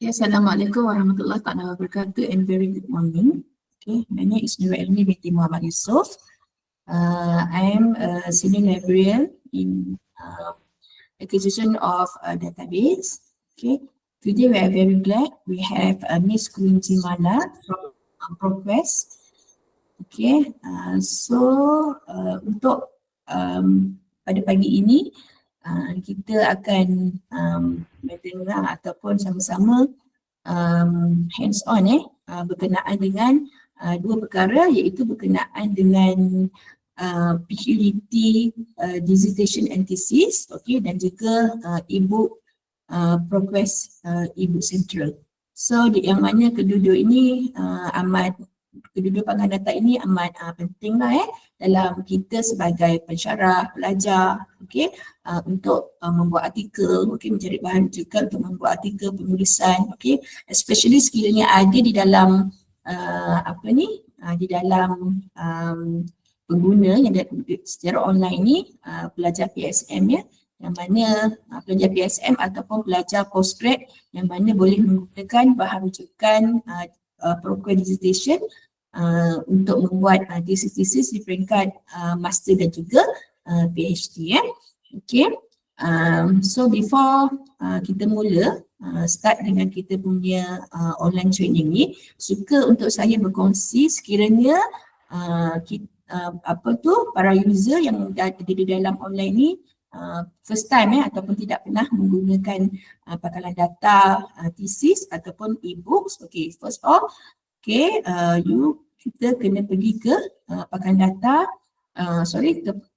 Okay, Assalamualaikum warahmatullahi wabarakatuh and very good morning. Okay, my name is Nurul Elmi binti Muhammad Yusof. I am a senior librarian in acquisition of a database. Okay, today we are very glad we have Miss Kunci Mala from ProQuest. Okay, untuk pada pagi ini kita akan mendengar ataupun sama-sama hands on berkenaan dengan dua perkara, iaitu berkenaan dengan PQDT Dissertation and Thesis, okay, dan juga Ebook ProQuest Ebook Central. So yang mana kedua-dua ini kedua-dua pangkat data ini amat penting lah dalam kita sebagai pensyarah, pelajar, okay, untuk membuat artikel, okay, mencari bahan juga untuk membuat artikel, penulisan, okay, especially sekiranya ada di dalam di dalam pengguna yang secara online ni, pelajar PSM yang mana pelajar PSM ataupun pelajar postgrad yang mana boleh menggunakan bahan rujukan ProQuest Dissertation untuk membuat thesis di peringkat master dan juga PhD. Okay. So before kita mula start dengan kita punya online training ni, suka untuk saya berkongsi sekiranya para user yang ada di dalam online ni first time ataupun tidak pernah menggunakan pakalan data thesis ataupun e-books. Okay, first of all, okay, kita kena pergi ke pakalan data,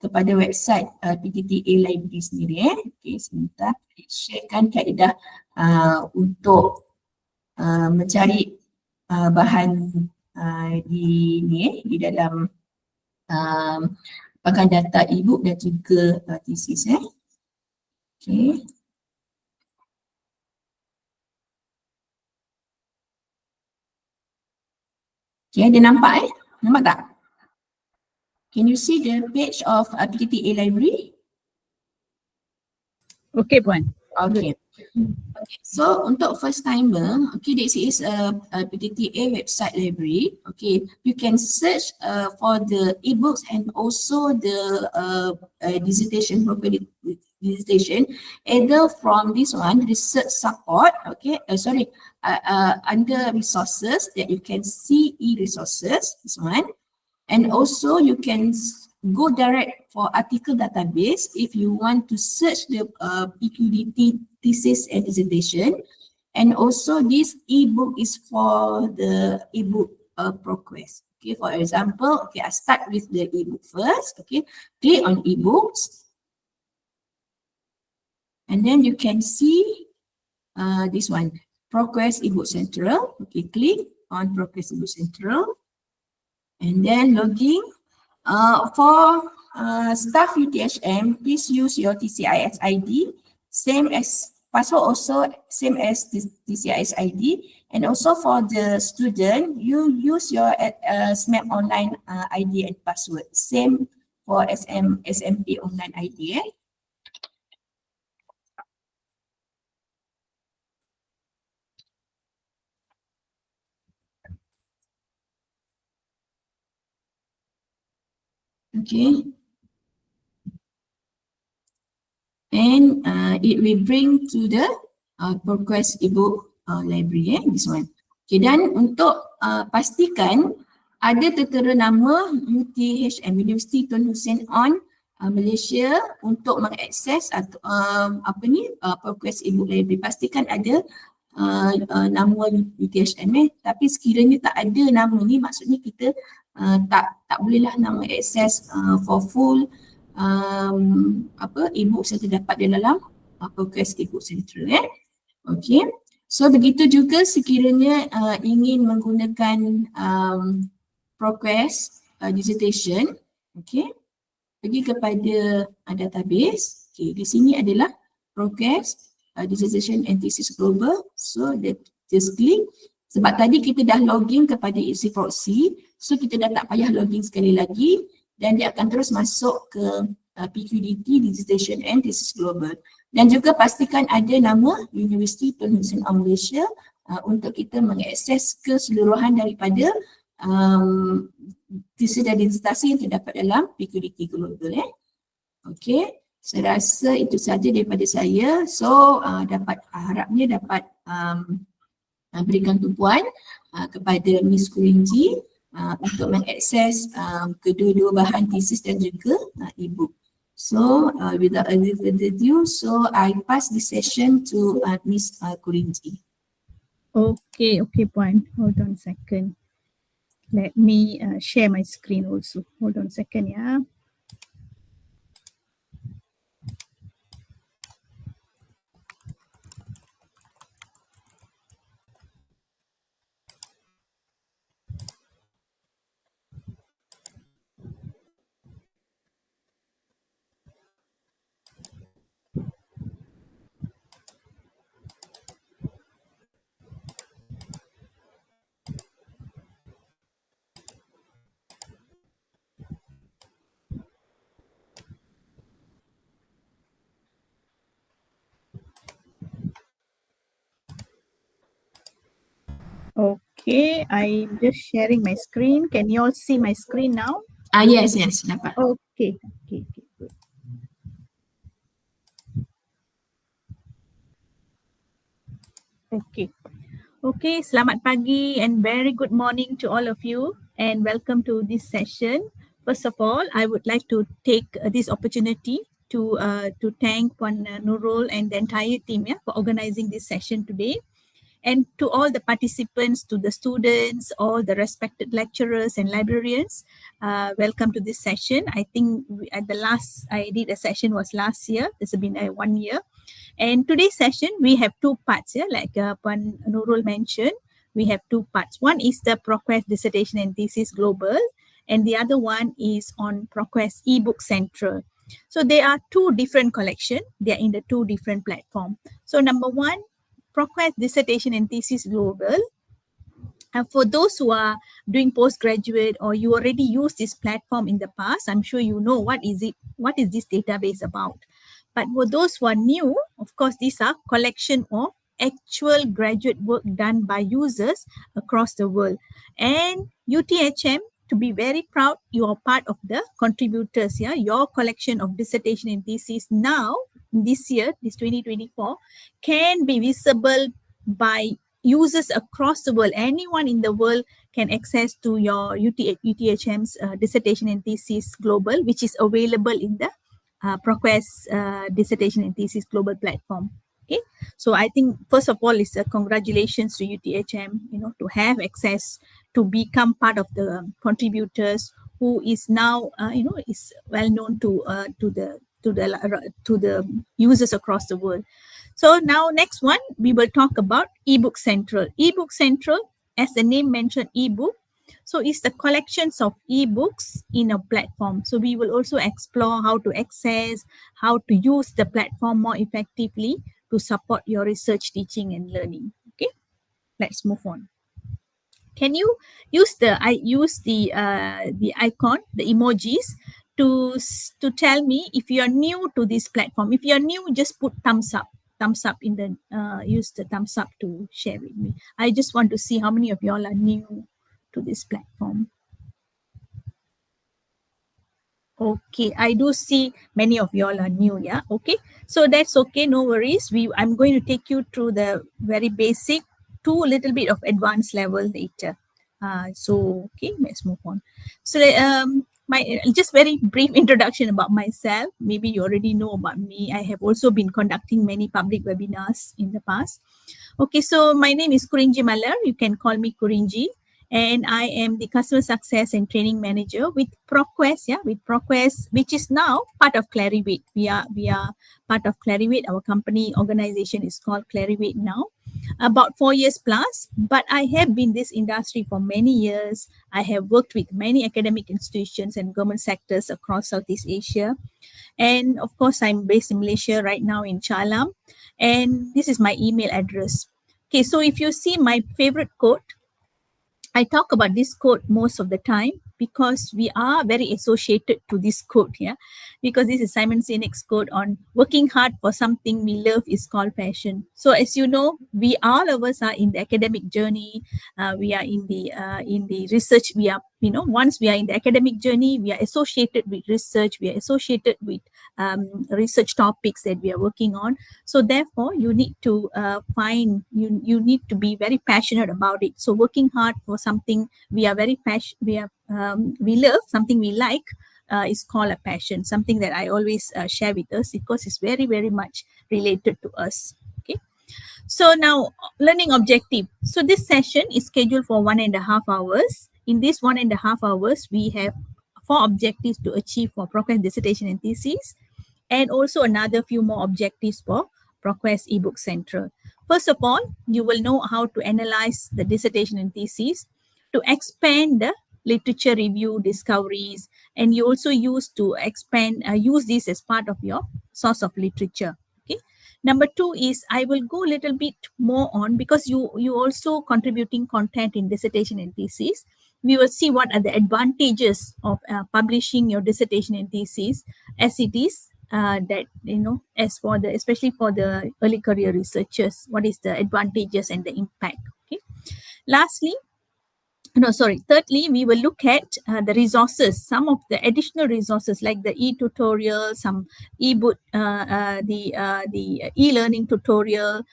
kepada website PQDT library sendiri. Okay, sebentar, sharekan kaedah untuk mencari bahan di dalam pakalan data e-book dan juga thesis. Okay. Okay, ada nampak Nampak tak? Can you see the page of PQDT library? Okay, Puan. Okay. Okay. So untuk first timer, okay, this is a PQDT website library. Okay, you can search for the ebooks and also the dissertation, dissertation, either from this one, research support, okay, under resources that you can see e-resources, this one, and also you can go direct for article database if you want to search the PQDT thesis and dissertation, and also this ebook is for the ebook ProQuest. Okay, for example, okay, I start with the ebook first. Okay, click on ebooks, and then you can see this one, ProQuest Ebook Central. Okay, click on ProQuest Ebook Central, and then login. For staff UTHM, please use your TCIS ID, same as password also same as TCIS ID, and also for the student, you use your SMAP online ID and password, same for SMP online ID. Okay, and it will bring to the ProQuest ebook library, this one. Okay, dan untuk pastikan ada tertera nama UTHM, University Tun Hussein on Malaysia untuk mengakses atau ProQuest ebook library. Pastikan ada nama UTHM, tapi sekiranya tak ada nama ni, maksudnya kita tak bolehlah nama akses for full e-books yang terdapat di dalam ProQuest Ebook Central. Okay, so begitu juga sekiranya ingin menggunakan ProQuest Dissertation, okay, pergi kepada database. Okay, di sini adalah ProQuest Dissertation and Thesis Global. So just click. Sebab tadi kita dah login kepada isi proxy, so kita dah tak payah login sekali lagi, dan dia akan terus masuk ke PQDT Dissertation and Thesis Global. Dan juga pastikan ada nama University Tun Hussein of Malaysia untuk kita mengakses keseluruhan daripada tesis dan dissertasi yang terdapat dalam PQDT Global. Okey, saya rasa itu saja daripada saya. So harapnya dapat berikan tumpuan kepada Miss Kurinji untuk mengakses kedua-dua bahan tesis dan juga ebook. So without further ado, so I pass this session to Miss Kurinji. Okay, Puan. Hold on a second. Let me share my screen also. Hold on a second, yeah. Okay, I'm just sharing my screen. Can you all see my screen now? Yes, dapat. Okay, good. Okay, selamat pagi and very good morning to all of you and welcome to this session. First of all, I would like to take this opportunity to thank Puan Nurul and the entire team for organizing this session today. And to all the participants, to the students, all the respected lecturers and librarians, welcome to this session. I think at the last I did a session was last year. This has been 1 year. And today's session, we have two parts, like Puan Nurul mentioned. We have two parts. One is the ProQuest Dissertation and Thesis Global, and the other one is on ProQuest Ebook Central. So there are two different collections. They are in the two different platforms. So number one, ProQuest Dissertation and Thesis Global. And for those who are doing postgraduate or you already use this platform in the past, I'm sure you know what is this database about. But for those who are new, of course, these are collection of actual graduate work done by users across the world. And UTHM, to be very proud, you are part of the contributors. Your collection of dissertation and thesis now, this year, this 2024, can be visible by users across the world. Anyone in the world can access to your UTHM's dissertation and thesis global, which is available in the ProQuest Dissertation and Thesis Global platform. Okay, so I think first of all is congratulations to UTHM, to have access to become part of the contributors who is now, is well known to the users across the world. So now next one, we will talk about Ebook Central. Ebook Central, as the name mentioned, ebook. So it's the collections of ebooks in a platform. So we will also explore how to access, how to use the platform more effectively to support your research, teaching, and learning. Okay, let's move on. Can you use the icon, the emojis, to tell me if you are new to this platform? If you are new, just put thumbs up in the use the thumbs up to share with me. I just want to see how many of y'all are new to this platform. Okay, I do see many of y'all are new, yeah. Okay, so that's okay, no worries. I'm going to take you through the very basic to a little bit of advanced level later. So okay, let's move on. So my just very brief introduction about myself. Maybe you already know about me. I have also been conducting many public webinars in the past. Okay, so my name is Kurinji Malar. You can call me Kurinji. And I am the Customer Success and Training Manager with ProQuest, with ProQuest, which is now part of Clarivate. We are part of Clarivate. Our company organization is called Clarivate now. About 4 years plus, but I have been in this industry for many years. I have worked with many academic institutions and government sectors across Southeast Asia. And of course, I'm based in Malaysia right now in Chalam. And this is my email address. Okay, so if you see my favorite quote, I talk about this quote most of the time. because we are very associated to this quote here, because this is Simon Sinek's quote on working hard for something we love is called passion. So as you know, we all of us are in the academic journey. We are in the research. We are, once we are in the academic journey, we are associated with research. We are associated with research topics that we are working on. So therefore, you need to you need to be very passionate about it. So working hard for something we are very we love, something we like, is called a passion. Something that I always share with us, because it's very, very much related to us. Okay. So now, learning objective. So this session is scheduled for 1.5 hours. In this 1.5 hours, we have 4 objectives to achieve for ProQuest dissertation and thesis, and also another few more objectives for ProQuest Ebook Central. First of all, you will know how to analyze the dissertation and thesis, to expand the literature review discoveries, and you also use this as part of your source of literature. Okay. Number 2 is I will go a little bit more on, because you also contributing content in dissertation and thesis. We will see what are the advantages of publishing your dissertation and thesis, as it is that, as for especially for the early career researchers, what is the advantages and the impact. Okay. Thirdly, we will look at the resources, some of the additional resources like the e-tutorial, some ebook, the e-learning tutorial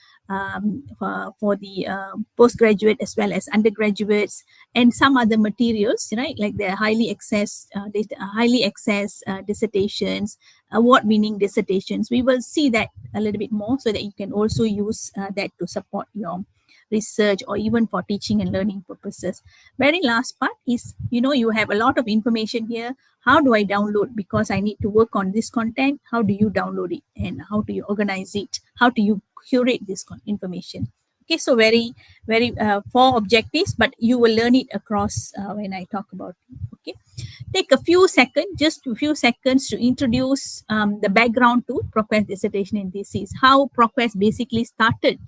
for the postgraduate as well as undergraduates, and some other materials, right? Like the highly accessed dissertations, award-winning dissertations. We will see that a little bit more, so that you can also use that to support your research or even for teaching and learning purposes. Very last part is, you have a lot of information here. How do I download? Because I need to work on this content. How do you download it, and how do you organize it? How do you curate this information? Okay, so very, very 4 objectives, but you will learn it across when I talk about it. Okay, take a few seconds to introduce the background to ProQuest dissertation and thesis. How ProQuest basically started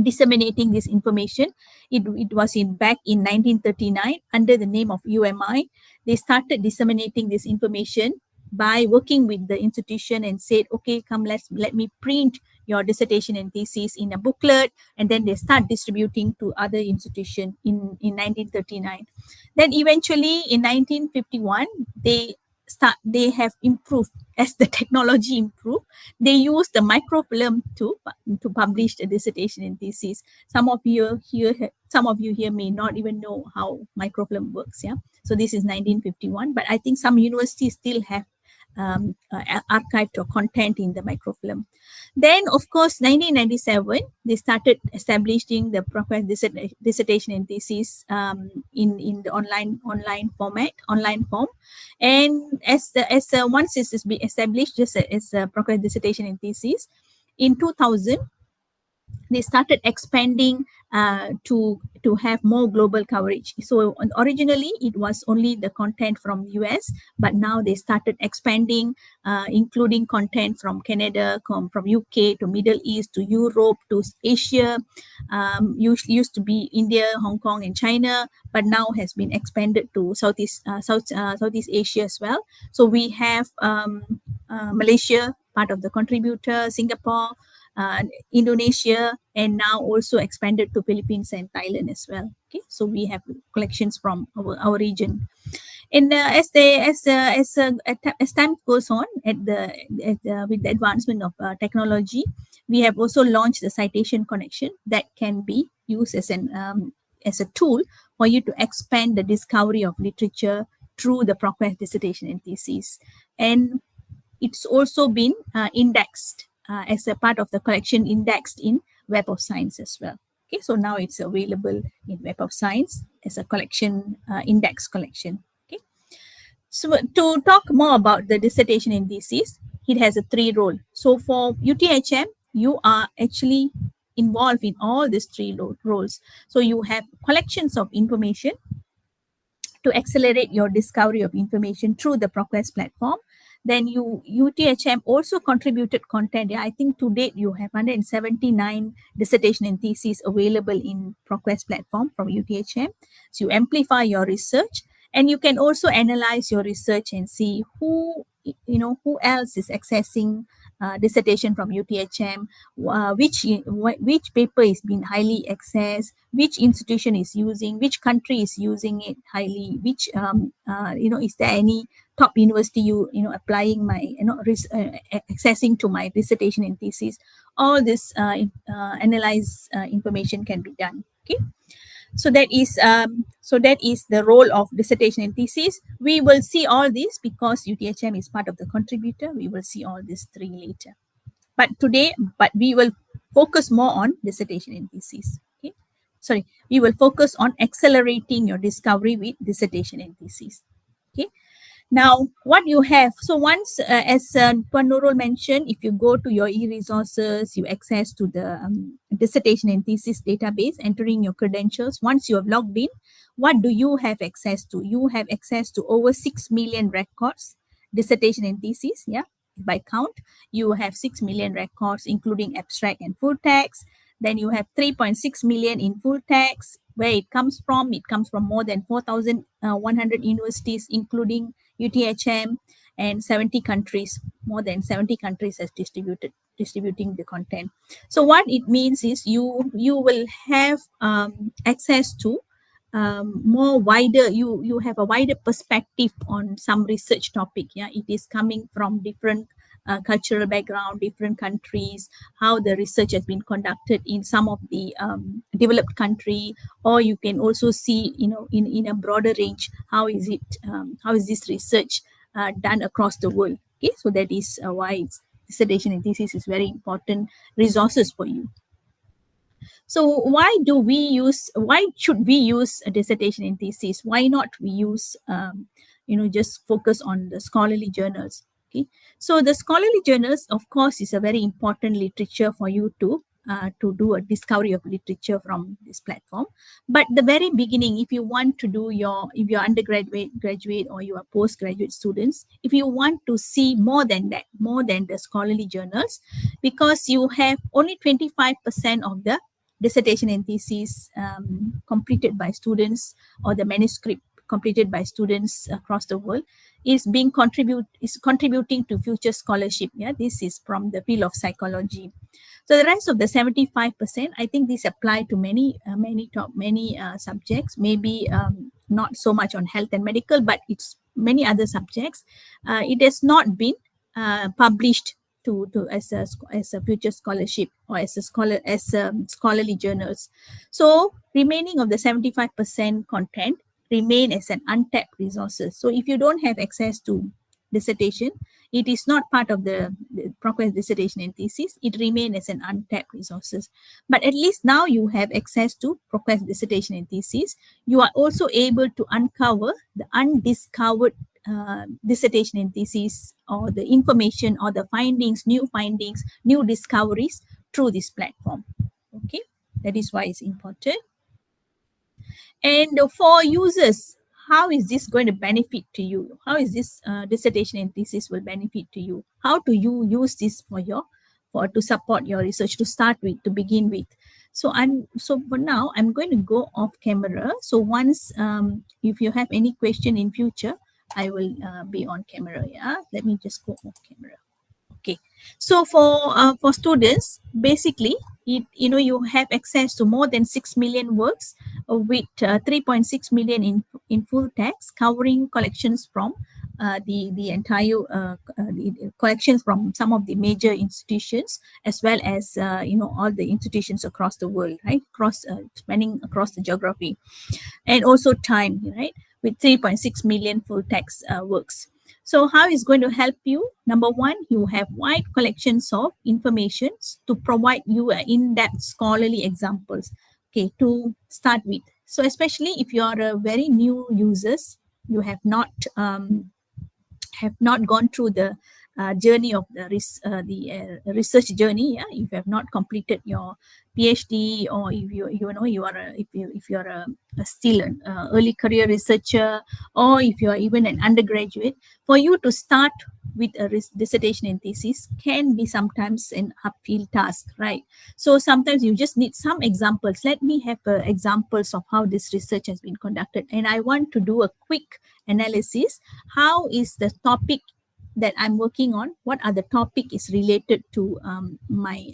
disseminating this information. It was back in 1939 under the name of UMI. They started disseminating this information by working with the institution and said, okay, come, let me print your dissertation and thesis in a booklet, and then they start distributing to other institutions in 1939. Then eventually in 1951, they have improved. As the technology improved, they use the microfilm to publish the dissertation and thesis. Some of you here may not even know how microfilm works. Yeah, so this is 1951, but I think some universities still have archived or content in the microfilm. Then, of course, 1997, they started establishing the ProQuest dissertation and thesis in the online form. And once this is being established, just as a ProQuest dissertation and thesis, in 2000, they started expanding to have more global coverage. So originally it was only the content from US, but now they started expanding, including content from Canada, from UK to Middle East to Europe to Asia. Used to be India, Hong Kong, and China, but now has been expanded to Southeast Asia as well. So we have Malaysia, part of the contributor, Singapore, Indonesia, and now also expanded to Philippines and Thailand as well. Okay, so we have collections from our region. And as time goes on, with the advancement of technology, we have also launched the citation connection that can be used as a tool for you to expand the discovery of literature through the ProQuest dissertation and thesis. And it's also been indexed as a part of the collection, indexed in Web of Science as well. Okay, so now it's available in Web of Science as a collection, index collection. Okay, so to talk more about the dissertation and thesis, it has a 3 role. So for UTHM, you are actually involved in all these 3 roles. So you have collections of information to accelerate your discovery of information through the ProQuest platform. Then UTHM also contributed content. Yeah, I think to date you have 179 dissertation and theses available in ProQuest platform from UTHM. So you amplify your research, And you can also analyze your research and see who else is accessing dissertation from UTHM, which paper is being highly accessed, which institution is using, which country is using it highly, which is there any top university applying my accessing to my dissertation and thesis. All this analyze information can be done. Okay. So that is the role of dissertation and thesis. We will see all this because UTHM is part of the contributor. We will see all these three later. But we will focus more on dissertation and thesis. Okay. Sorry, we will focus on accelerating your discovery with dissertation and thesis. Okay. Now, what you have, so once, as Tuan Nurul mentioned, if you go to your e-resources, you access to the dissertation and thesis database, entering your credentials. Once you have logged in, what do you have access to? You have access to over 6 million records, dissertation and thesis, yeah, by count. You have 6 million records, including abstract and full text. Then you have 3.6 million in full text. Where it comes from more than 4,100 universities, including UTHM, and 70 countries, more than 70 countries has distributing the content. So what it means is you will have access to more wider, you have a wider perspective on some research topic. Yeah, it is coming from different cultural background, different countries, how the research has been conducted in some of the developed country, or you can also see, in a broader range, how is this research done across the world. Okay, so that is why dissertation and thesis is very important resources for you. So why should we use a dissertation and thesis? Why not we use just focus on the scholarly journals? Okay, so the scholarly journals, of course, is a very important literature for you to do a discovery of literature from this platform. But the very beginning, if you want to do if you're undergraduate, graduate, or you are postgraduate students, if you want to see more than that, more than the scholarly journals, because you have only 25% of the dissertation and thesis completed by students, or the manuscript completed by students across the world, is contributing to future scholarship. Yeah, this is from the field of psychology. So the rest of the 75%, I think this apply to many subjects. Maybe not so much on health and medical, but it's many other subjects. It has not been published to as a future scholarship, or as scholarly journals. So remaining of the 75% content remain as an untapped resources. So if you don't have access to dissertation, it is not part of the ProQuest dissertation and thesis, it remains as an untapped resources. But at least now you have access to ProQuest dissertation and thesis. You are also able to uncover the undiscovered dissertation and thesis, or the information, or the findings, new discoveries through this platform. Okay, that is why it's important. And for users, how is this going to benefit to you? How is this dissertation and thesis will benefit to you? How do you use this to support your research, to start with, to begin with? So for now, I'm going to go off camera. So once, if you have any question in future, I will be on camera. Yeah, let me just go off camera. Okay, so for students, basically, you have access to more than 6 million works, with 3.6 million in full text, covering collections from the entire the collections from some of the major institutions, as well as all the institutions across the world, right? Spanning across the geography, and also time, right? With 3.6 million full text works. So how is going to help you? Number one, you have wide collections of information to provide you in-depth scholarly examples, okay, to start with. So especially if you are a very new users, you have not gone through the journey of the research journey. Yeah, if you have not completed your PhD, or if you are if you're still an early career researcher, or if you are even an undergraduate, for you to start with a dissertation and thesis can be sometimes an uphill task, right? So sometimes you just need some examples. Let me have examples of how this research has been conducted, and I want to do a quick analysis. How is the topic that I'm working on, what are the topic is related to my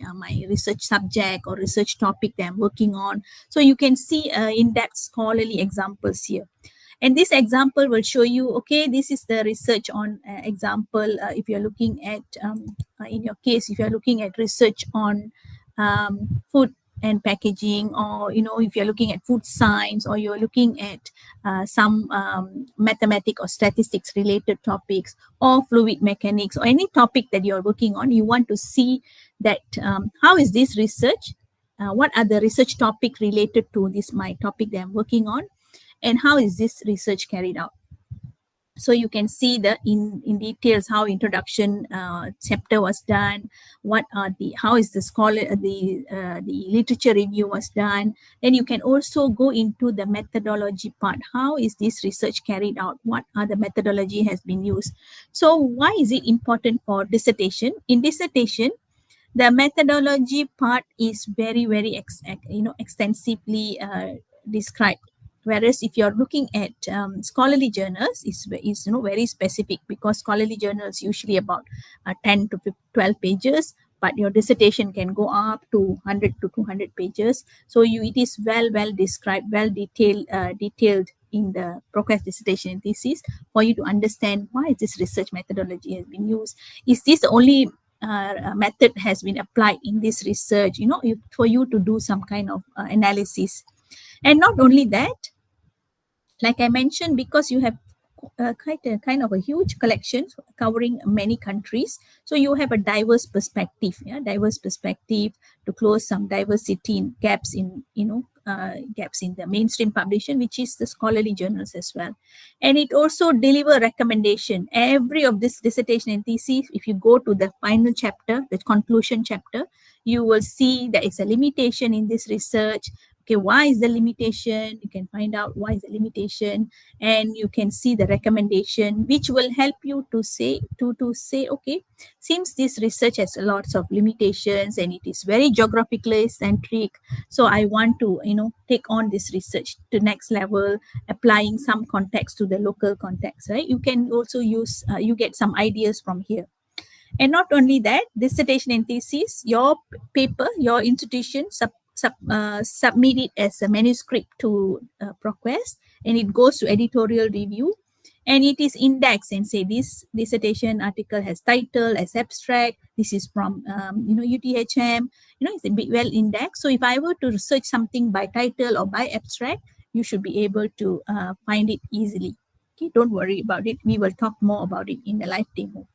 research subject or research topic that I'm working on. So you can see in-depth scholarly examples here. And this example will show you, okay, this is the research on example. If you're looking at, in your case, if you're looking at research on food and packaging, or if you're looking at food science, or you're looking at some mathematics or statistics related topics, or fluid mechanics, or any topic that you're working on, you want to see that how is this research, what are the research topic related to this my topic that I'm working on, and how is this research carried out. So you can see the in details how introduction chapter was done, what are the, how is the scholar, the literature review was done. Then you can also go into the methodology part. How is this research carried out? What are the methodology has been used? So why is it important for dissertation? In dissertation, the methodology part is very extensively described. Whereas if you're looking at scholarly journals, is very specific, because scholarly journals usually about 10 to 12 pages, but your dissertation can go up to 100 to 200 pages. So it is well described, well detailed in the ProQuest dissertation and thesis, for you to understand why this research methodology has been used. Is this the only method has been applied in this research? For you to do some kind of analysis. And not only that, like I mentioned, because you have quite a kind of a huge collection covering many countries, so you have a diverse perspective, diverse perspective to close some diversity in gaps in gaps in the mainstream publication, which is the scholarly journals as well. And it also deliver recommendation. Every of this dissertation and thesis, if you go to the final chapter, the conclusion chapter, you will see that it's a limitation in this research. Okay, why is the limitation? You can find out why is the limitation, and you can see the recommendation, which will help you to say, okay, since this research has lots of limitations and it is very geographically centric, so I want to take on this research to next level, applying some context to the local context, right? You can also use you get some ideas from here. And not only that, dissertation and thesis, your paper, your institution submit it as a manuscript to ProQuest, and it goes to editorial review, and it is indexed and say this dissertation article has title as abstract. This is from UTHM. It's a bit well indexed. So if I were to research something by title or by abstract, you should be able to find it easily. Okay, don't worry about it. We will talk more about it in the live demo.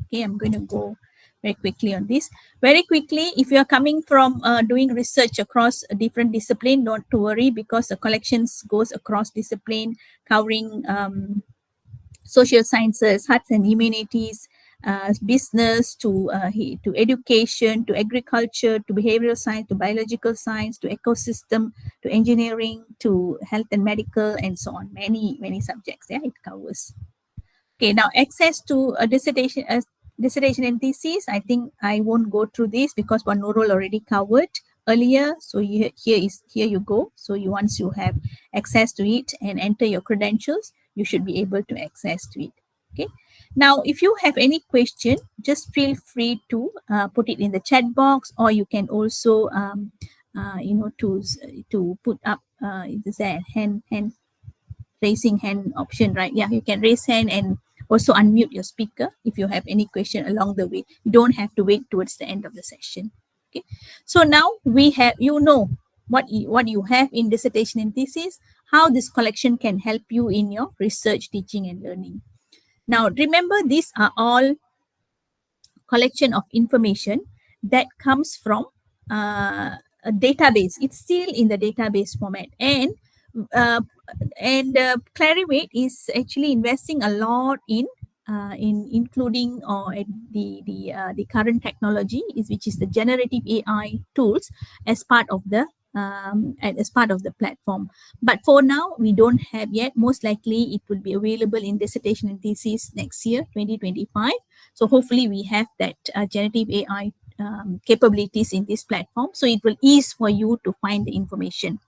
Okay, I'm going to go very quickly on this. Very quickly, if you are coming from doing research across a different discipline, don't to worry, because the collections goes across discipline, covering social sciences, arts and humanities, business, to education, to agriculture, to behavioral science, to biological science, to ecosystem, to engineering, to health and medical, and so on. Many subjects. Yeah, it covers. Okay, now access to a dissertation and thesis. I think I won't go through this because one Nurul already covered earlier. So here you go. So once you have access to it and enter your credentials, you should be able to access to it. Okay. Now, if you have any question, just feel free to put it in the chat box, or you can also to put up the hand raising hand option, right? Yeah, you can raise hand and also unmute your speaker if you have any question along the way. You don't have to wait towards the end of the session. Okay, so now we have, what you have in dissertation and thesis, how this collection can help you in your research, teaching and learning. Now remember, these are all collection of information that comes from a database. It's still in the database format, and Clarivate is actually investing a lot in in including the current technology which is the generative AI tools as part of the as part of the platform. But for now, we don't have yet. Most likely, it will be available in dissertation and thesis next year, 2025. So hopefully, we have that generative AI capabilities in this platform. So it will ease for you to find the information.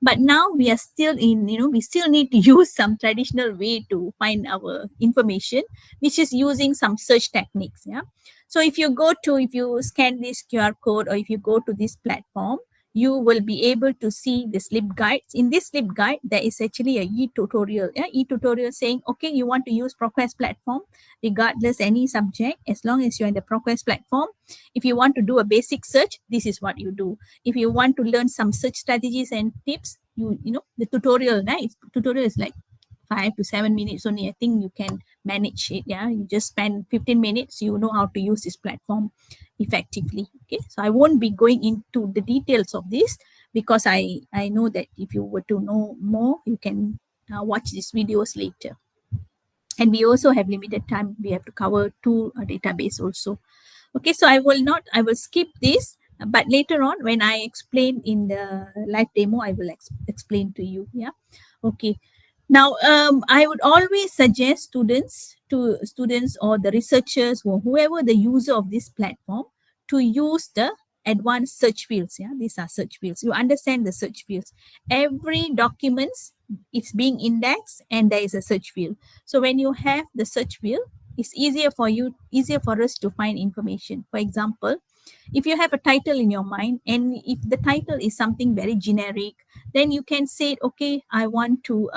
But now we are still in, we still need to use some traditional way to find our information, which is using some search techniques. Yeah. So if you scan this QR code, or if you go to this platform, you will be able to see the slip guides. In this slip guide, there is actually a e-tutorial. Yeah, e-tutorial saying, okay, you want to use ProQuest platform, regardless any subject, as long as you're in the ProQuest platform. If you want to do a basic search, this is what you do. If you want to learn some search strategies and tips, the tutorial, right? Tutorial is like 5 to 7 minutes only. I think you can manage it. Yeah, you just spend 15 minutes, you know how to use this platform effectively. Okay, so I won't be going into the details of this, because I know that if you were to know more, you can watch these videos later. And we also have limited time. We have to cover 2 database also. Okay, so I will skip this, but later on when I explain in the live demo, I will explain to you. Yeah. Okay. Now, I would always suggest students or the researchers or whoever the user of this platform to use the advanced search fields. Yeah, these are search fields. You understand the search fields. Every documents is being indexed, and there is a search field. So when you have the search field, it's easier for us to find information. For example, if you have a title in your mind, and if the title is something very generic, then you can say, okay, I want to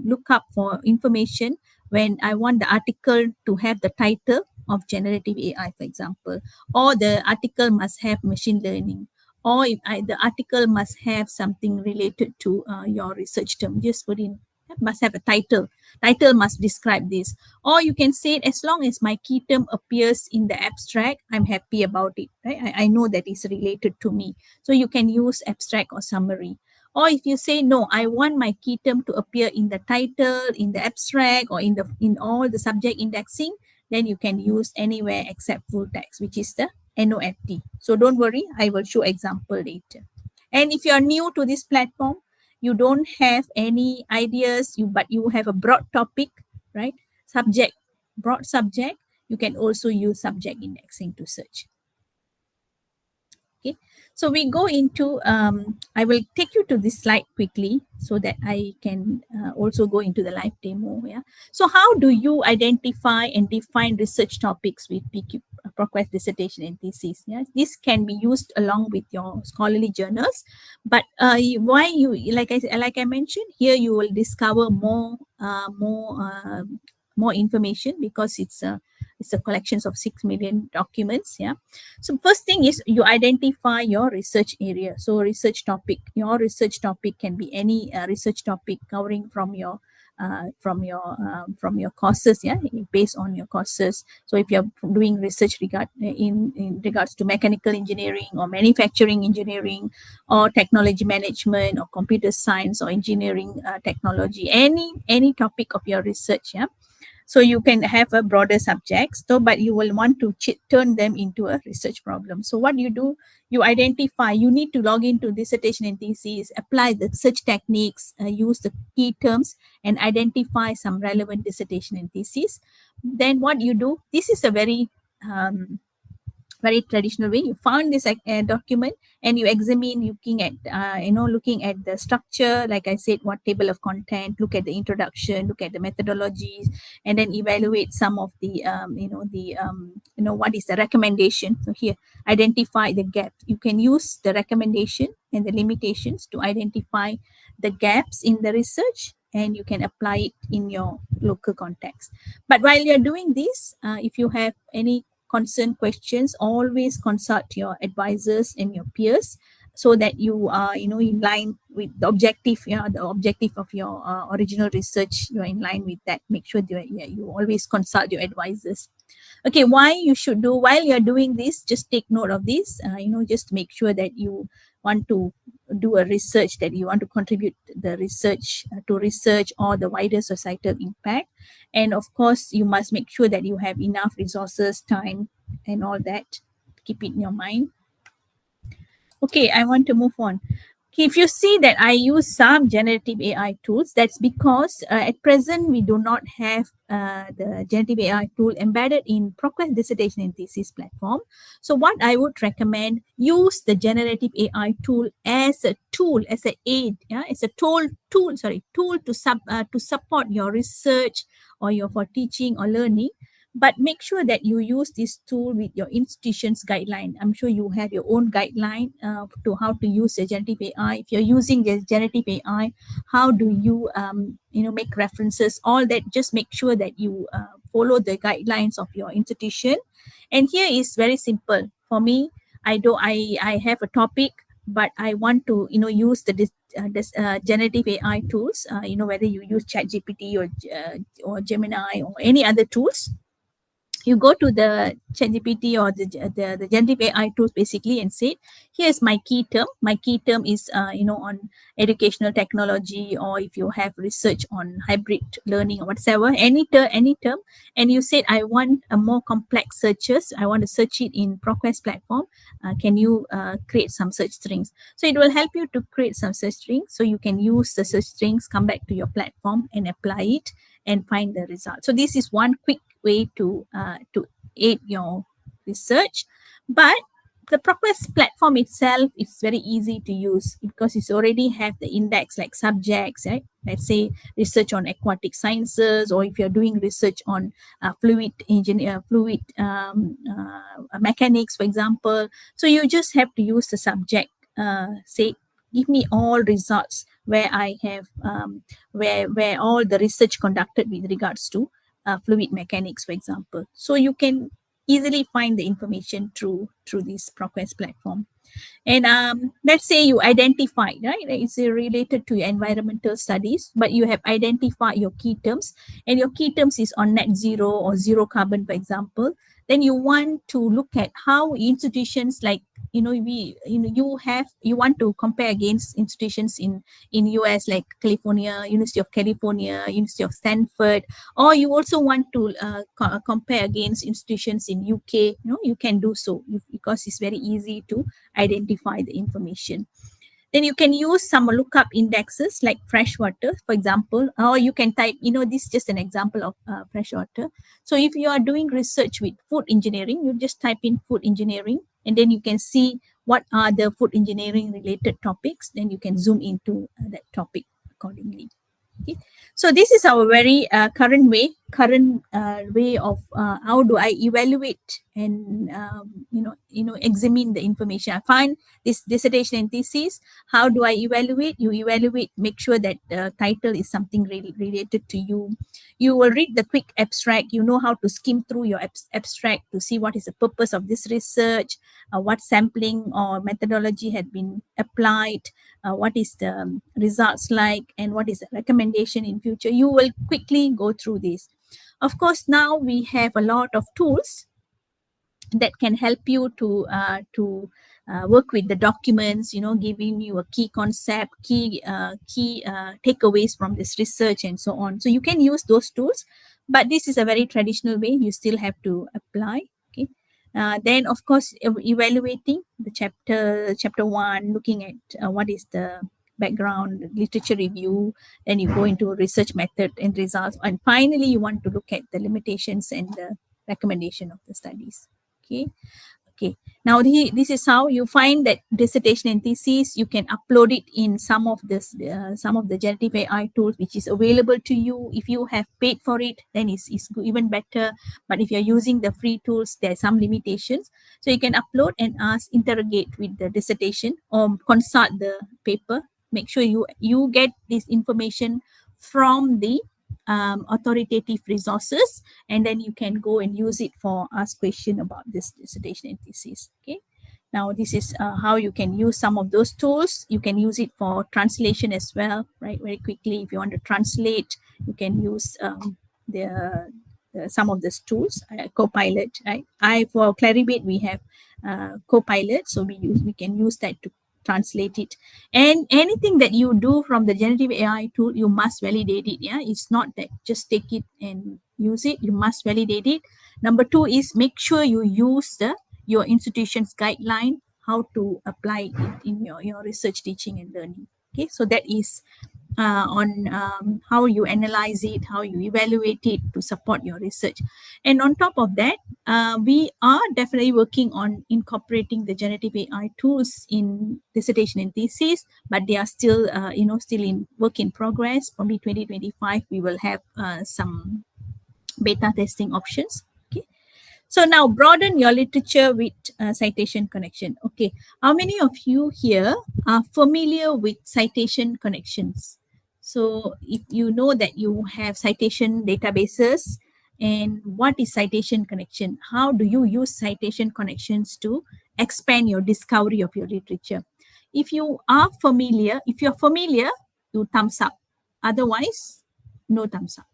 look up for information when I want the article to have the title of generative AI, for example, or the article must have machine learning, or the article must have something related to your research term. Just put in, must have a title. Title must describe this. Or you can say, as long as my key term appears in the abstract, I'm happy about it. Right? I know that is related to me. So you can use abstract or summary. Or if you say, no, I want my key term to appear in the title, in the abstract, or in all the subject indexing, then you can use anywhere except full text, which is the NOFT. So don't worry, I will show example later. And if you are new to this platform, you don't have any ideas, but you have a broad topic, right? Broad subject, you can also use subject indexing to search. Okay, so we go into, I will take you to this slide quickly so that I can also go into the live demo. Yeah. So how do you identify and define research topics with ProQuest dissertation and thesis? Yeah, this can be used along with your scholarly journals, but why you like I mentioned here, you will discover more information, because it's a collection of 6 million documents. Yeah. So first thing is you identify your research area. So your research topic can be any research topic covering from your courses, yeah, based on your courses. So if you're doing research in regards to mechanical engineering or manufacturing engineering or technology management or computer science or engineering technology, any topic of your research, yeah. So you can have a broader subject, but you will want to turn them into a research problem. So what you do, you need to log into dissertation and thesis, apply the search techniques, use the key terms, and identify some relevant dissertation and thesis. Then what you do, this is a very traditional way. You found this document and you examine, looking at the structure, like I said, what table of content, look at the introduction, look at the methodologies, and then evaluate some of the what is the recommendation. So here, identify the gap. You can use the recommendation and the limitations to identify the gaps in the research, and you can apply it in your local context. But while you're doing this, if you have any concern questions, always consult your advisors and your peers, so that you are in line with the objective. The objective of your original research, you are in line with that. Make sure that you always consult your advisors. Okay, while you're doing this, just take note of this. Just make sure that you want to do a research, that you want to contribute the research to research or the wider societal impact. And of course, you must make sure that you have enough resources, time, and all that. Keep it in your mind. Okay, I want to move on. Okay, if you see that I use some generative AI tools, that's because at present we do not have the generative AI tool embedded in ProQuest Dissertation and Thesis platform. So what I would recommend, use the generative AI tool as a tool, as a aid, as a tool to support your research or your for teaching or learning. But make sure that you use this tool with your institution's guideline. I'm sure you have your own guideline to how to use the generative AI. If you're using the generative AI, how do you make references? All that, just make sure that you follow the guidelines of your institution. And here is very simple for me. I have a topic, but I want to use the generative AI tools. Whether you use ChatGPT or Gemini or any other tools, you go to the ChatGPT or the generative AI tools basically and say, here's my key term. My key term is on educational technology, or if you have research on hybrid learning or whatever, any term, and you said I want a more complex searches. I want to search it in ProQuest platform. Can you create some search strings? So it will help you to create some search strings. So you can use the search strings, come back to your platform and apply it and find the result. So this is one quick way to aid your research. But the ProQuest platform itself is very easy to use because it's already have the index like subjects, right? Let's say research on aquatic sciences, or if you're doing research on fluid mechanics, for example. So you just have to use the subject. Say, give me all results where I have where all the research conducted with regards to fluid mechanics, for example. So you can easily find the information through this ProQuest platform. And let's say you identify, right? It's related to your environmental studies, but you have identified your key terms, and your key terms is on net zero or zero carbon, for example. Then you want to look at how institutions like you want to compare against institutions in US like University of California, University of Stanford, or you also want to compare against institutions in UK. You can do so because it's very easy to identify the information. Then you can use some lookup indexes like freshwater, for example, or you can type, this is just an example of freshwater. So if you are doing research with food engineering, you just type in food engineering, and then you can see what are the food engineering related topics. Then you can zoom into that topic accordingly. Okay. So this is our very current way of how do I evaluate and examine the information. I find this dissertation and thesis. How do I evaluate? You evaluate, make sure that the title is something related to you. You will read the quick abstract. You know how to skim through your abstract to see what is the purpose of this research, what sampling or methodology had been applied, what is the results like, and what is the recommendation in future. You will quickly go through this. Of course, now we have a lot of tools that can help you to work with the documents, giving you a key concept, key takeaways from this research and so on. So you can use those tools, but this is a very traditional way. You still have to apply. Okay. Then, of course, evaluating the chapter 1, looking at what is the background, literature review, then you go into research method and results, and finally you want to look at the limitations and the recommendation of the studies. Okay. Now this is how you find that dissertation and thesis. You can upload it in some of the generative AI tools which is available to you. If you have paid for it, then it's even better. But if you're using the free tools, there are some limitations. So you can upload and interrogate with the dissertation or consult the paper. Make sure you get this information from the authoritative resources, and then you can go and use it for ask question about this dissertation and thesis. Okay. Now this is how you can use some of those tools. You can use it for translation as well, right? Very quickly, if you want to translate, you can use some of these tools. Copilot, right? For Claribate we have Copilot, so we can use that to translate it. And anything that you do from the generative AI tool, you must validate it. Yeah, it's not that just take it and use it. You must validate it. Number two is make sure you use your institution's guideline how to apply it in your research, teaching, and learning. Okay, so that is on how you analyze it, how you evaluate it to support your research. And on top of that, we are definitely working on incorporating the generative AI tools in dissertation and thesis, but they are still, still in work in progress. Probably 2025, we will have some beta testing options. Okay. So now broaden your literature with citation connection. Okay, how many of you here are familiar with citation connections? So if you know that you have citation databases, and what is citation connection? How do you use citation connections to expand your discovery of your literature? If you're familiar, you thumbs up. Otherwise, no thumbs up.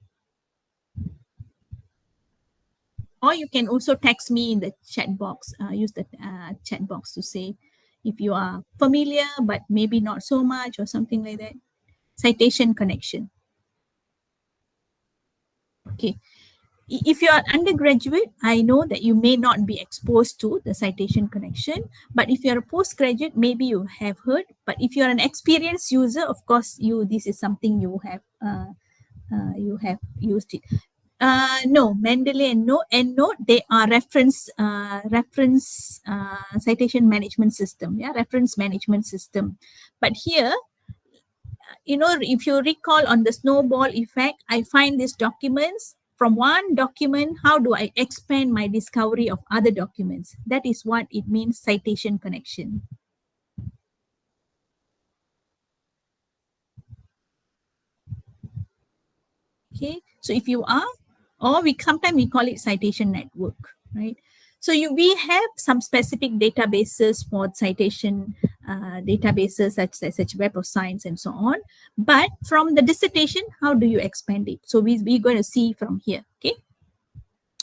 Or you can also text me in the chat box, use the chat box to say if you are familiar, but maybe not so much or something like that. Citation connection. Okay. If you are undergraduate, I know that you may not be exposed to the citation connection, but if you're a postgraduate, maybe you have heard. But if you're an experienced user, of course, this is something you have used it. No, Mendeley and Note, they are reference citation management system. Yeah, reference management system. But here, if you recall on the snowball effect, I find these documents. From one document, how do I expand my discovery of other documents? That is what it means, citation connection. Okay, so if you are, or sometimes we call it citation network, right? So we have some specific databases for citation databases such Web of Science and so on. But from the dissertation, how do you expand it? So we're going to see from here. Okay.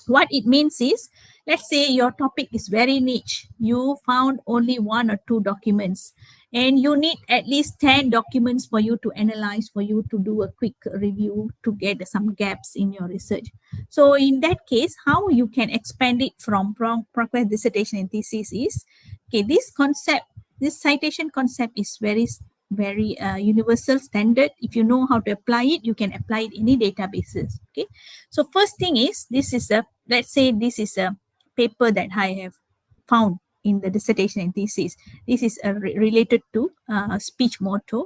What it means is, let's say your topic is very niche. You found only 1 or 2 documents, and you need at least 10 documents for you to analyze, for you to do a quick review to get some gaps in your research. So in that case, how you can expand it from ProQuest dissertation and thesis is, okay, this citation concept is very universal standard. If you know how to apply it, you can apply it in any databases. Okay. So first thing is, let's say this is a paper that I have found in the dissertation and thesis. This is related to speech motor,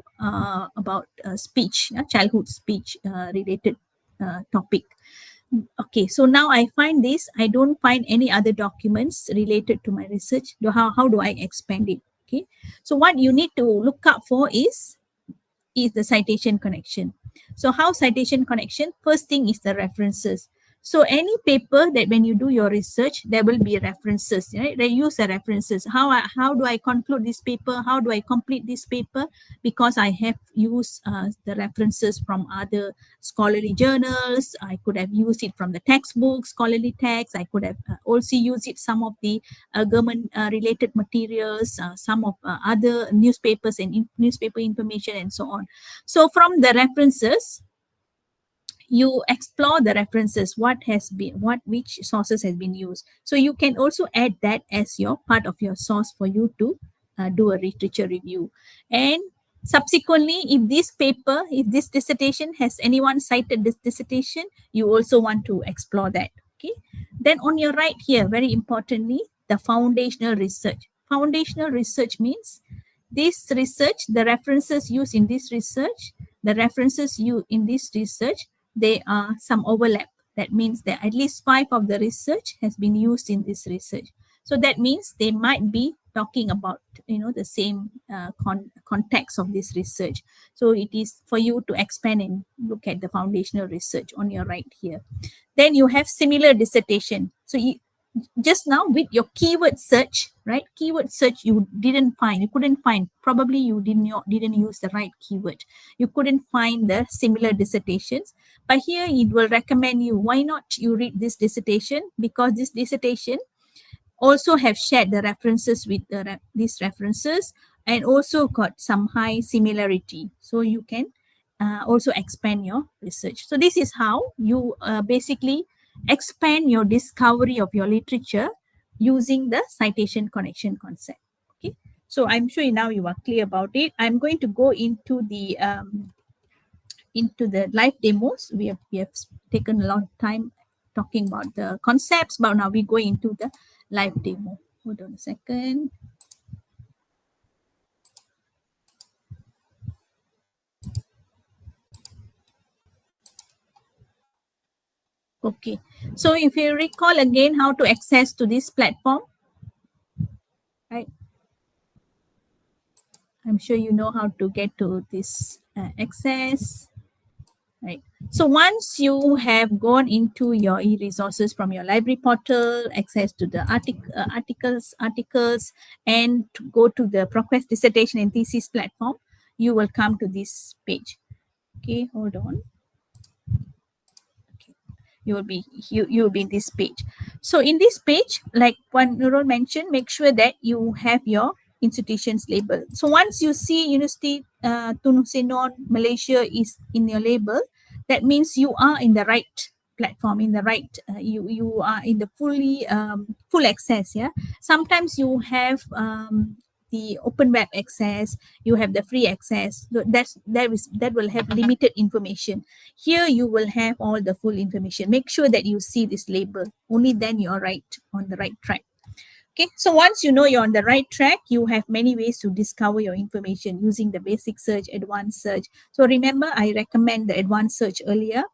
about speech, childhood speech related topic. Okay, so now I find this. I don't find any other documents related to my research. How do I expand it? Okay, so what you need to look up for is the citation connection. So how citation connection? First thing is the references. So any paper that when you do your research, there will be references, right? They use the references. How do I conclude this paper? How do I complete this paper? Because I have used the references from other scholarly journals. I could have used it from the textbooks, scholarly texts. I could have also used it some of the government related materials, some of other newspapers and newspaper information and so on. So from the references, you explore the references, which sources has been used. So you can also add that as your part of your source for you to do a literature review. And subsequently, if this dissertation has anyone cited this dissertation, you also want to explore that. Okay. Then on your right here, very importantly, the foundational research. Foundational research means this research, the references used in this research, there are some overlap. That means that at least 5 of the research has been used in this research. So that means they might be talking about the same context of this research. So it is for you to expand and look at the foundational research on your right here. Then you have similar dissertation. So just now with your keyword search, right? Keyword search you couldn't find. Probably you didn't use the right keyword. You couldn't find the similar dissertations. But here it will recommend you, why not you read this dissertation? Because this dissertation also have shared the references with these references. and also got some high similarity. So you can also expand your research. So this is how you basically expand your discovery of your literature using the citation connection concept. Okay, so I'm sure now you are clear about it. I'm going to go into the live demos. We have taken a lot of time talking about the concepts, but now we go into the live demo. Hold on a second. Okay, so if you recall again how to access to this platform, right? I'm sure you know how to get to this access, right? So once you have gone into your e-resources from your library portal, access to the articles, and to go to the ProQuest dissertation and thesis platform, you will come to this page. Okay, hold on. You will be in this page. So in this page, like one Nurul mentioned, make sure that you have your institutions label. So once you see University Tun Hussein Malaysia is in your label, that means you are in the right platform, in the right you are in the full access. Yeah, sometimes you have the open web access, you have the free access. So that will have limited information. Here you will have all the full information. Make sure that you see this label. Only then you are right on the right track. Okay, so once you know you're on the right track, you have many ways to discover your information using the basic search, advanced search. So remember, I recommend the advanced search earlier.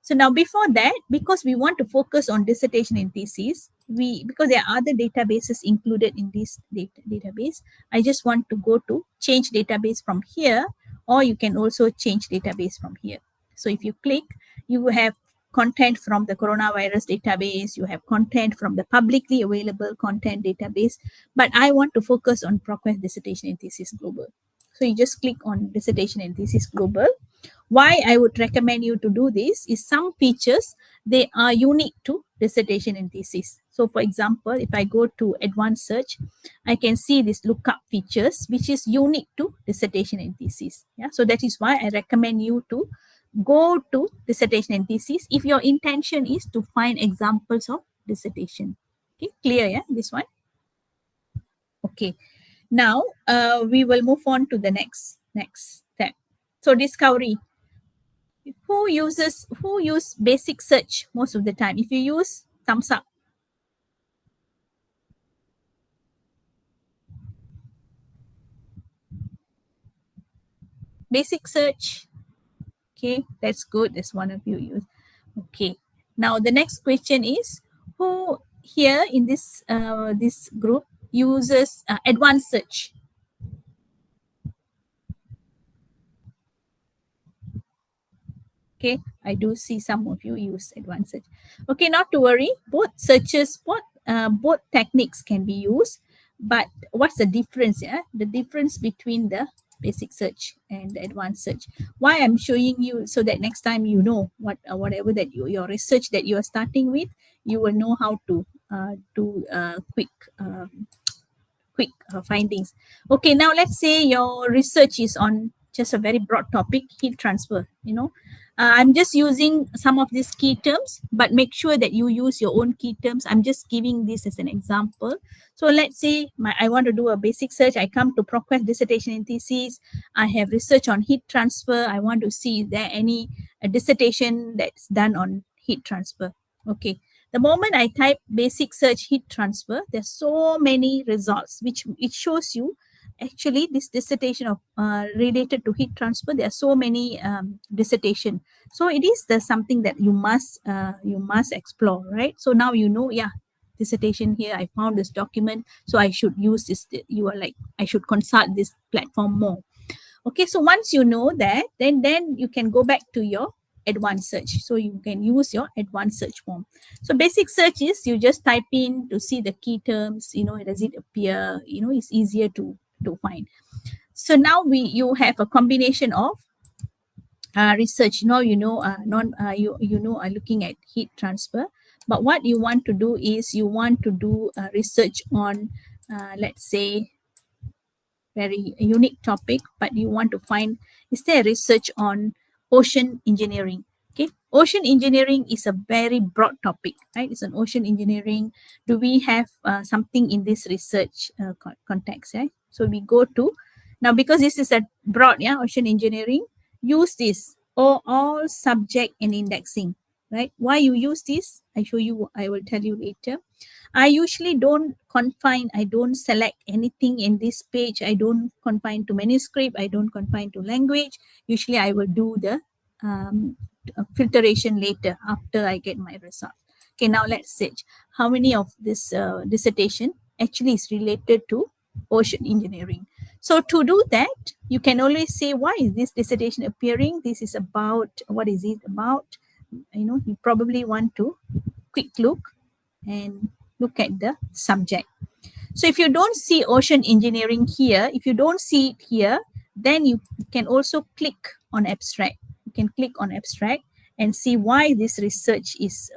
So now before that, because we want to focus on dissertation and thesis, because there are other databases included in this database, I just want to go to change database from here, or you can also change database from here. So if you click, you will have content from the coronavirus database, you have content from the publicly available content database, but I want to focus on ProQuest dissertation and thesis global. So you just click on dissertation and thesis global. Why I would recommend you to do this is some features, they are unique to dissertation and thesis. So for example, if I go to advanced search, I can see this lookup features, which is unique to dissertation and thesis. Yeah, so that is why I recommend you to go to dissertation and thesis if your intention is to find examples of dissertation. Okay, clear, yeah, this one? Okay, now we will move on to the next step. So discovery. Who use basic search most of the time? If you use, thumbs up. Basic search. Okay, that's good. That's one of you use. Okay, now the next question is, who here in this group uses advanced search? Okay, I do see some of you use advanced search. Okay, not to worry. Both techniques can be used, but what's the difference? Yeah, the difference between the basic search and the advanced search. Why I'm showing you, so that next time you know whatever that your research that you are starting with, you will know how to do quick findings. Okay, now let's say your research is on just a very broad topic, heat transfer. I'm just using some of these key terms, but make sure that you use your own key terms. I'm just giving this as an example. So let's say I want to do a basic search. I come to ProQuest dissertation and thesis. I have research on heat transfer. I want to see is there any dissertation that's done on heat transfer. Okay, the moment I type basic search heat transfer, there's so many results, which it shows you actually this dissertation of related to heat transfer. There are so many dissertation. So it is something that you must explore, right? So now you know, yeah, dissertation here. I found this document, so I should use this. You are like, I should consult this platform more. Okay, so once you know that, then you can go back to your advanced search. So you can use your advanced search form. So basic search is you just type in to see the key terms, does it appear, it's easier to find. So now you have a combination of research. Now are looking at heat transfer, but what you want to do is you want to do research on let's say very unique topic, but you want to find, is there research on ocean engineering? Okay, ocean engineering is a very broad topic, right? It's an ocean engineering. Do we have something in this research context? Right? So we go to, now because this is a broad, ocean engineering, use this or all subject and indexing, right? Why you use this? I will tell you later. I usually don't confine, I don't select anything in this page. I don't confine to manuscript. I don't confine to language. Usually I will do the filtration later after I get my result. Okay, now let's search. How many of this dissertation actually is related to ocean engineering? So to do that, you can always say, why is this dissertation appearing? This is about, what is it about? You probably want to quick look and look at the subject. So if you don't see ocean engineering here, if you don't see it here, then you can also click on abstract. You can click on abstract and see why this research is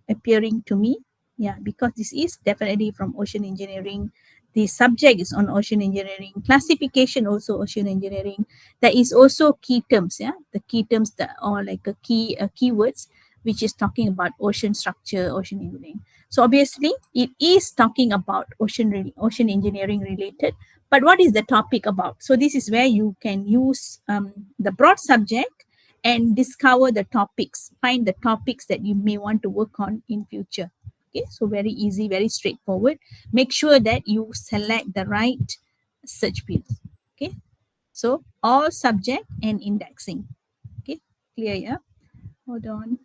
appearing to me. Yeah, because this is definitely from ocean engineering. The subject is on ocean engineering, classification also ocean engineering. There is also key terms, the key terms that are like a keywords, which is talking about ocean structure, ocean engineering. So obviously it is talking about ocean engineering related, but what is the topic about? So this is where you can use the broad subject and discover the topics, find the topics that you may want to work on in future. Okay, so very easy, very straightforward. Make sure that you select the right search field. Okay, so all subject and indexing. Okay, clear, yeah? Hold on.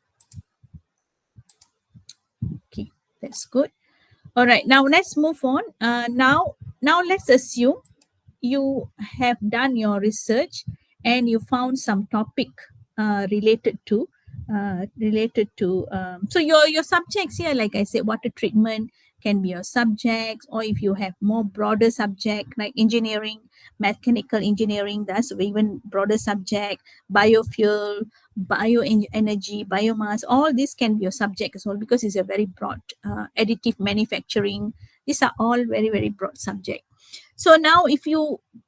Okay, that's good. All right, now let's move on. Now let's assume you have done your research and you found some topic related to so your subjects here, like I said, water treatment can be your subjects, or if you have more broader subject like engineering, mechanical engineering, that's even broader subject, biofuel, bioenergy, biomass, all this can be your subject as well, because it's a very broad additive manufacturing. These are all very, very broad subject. So now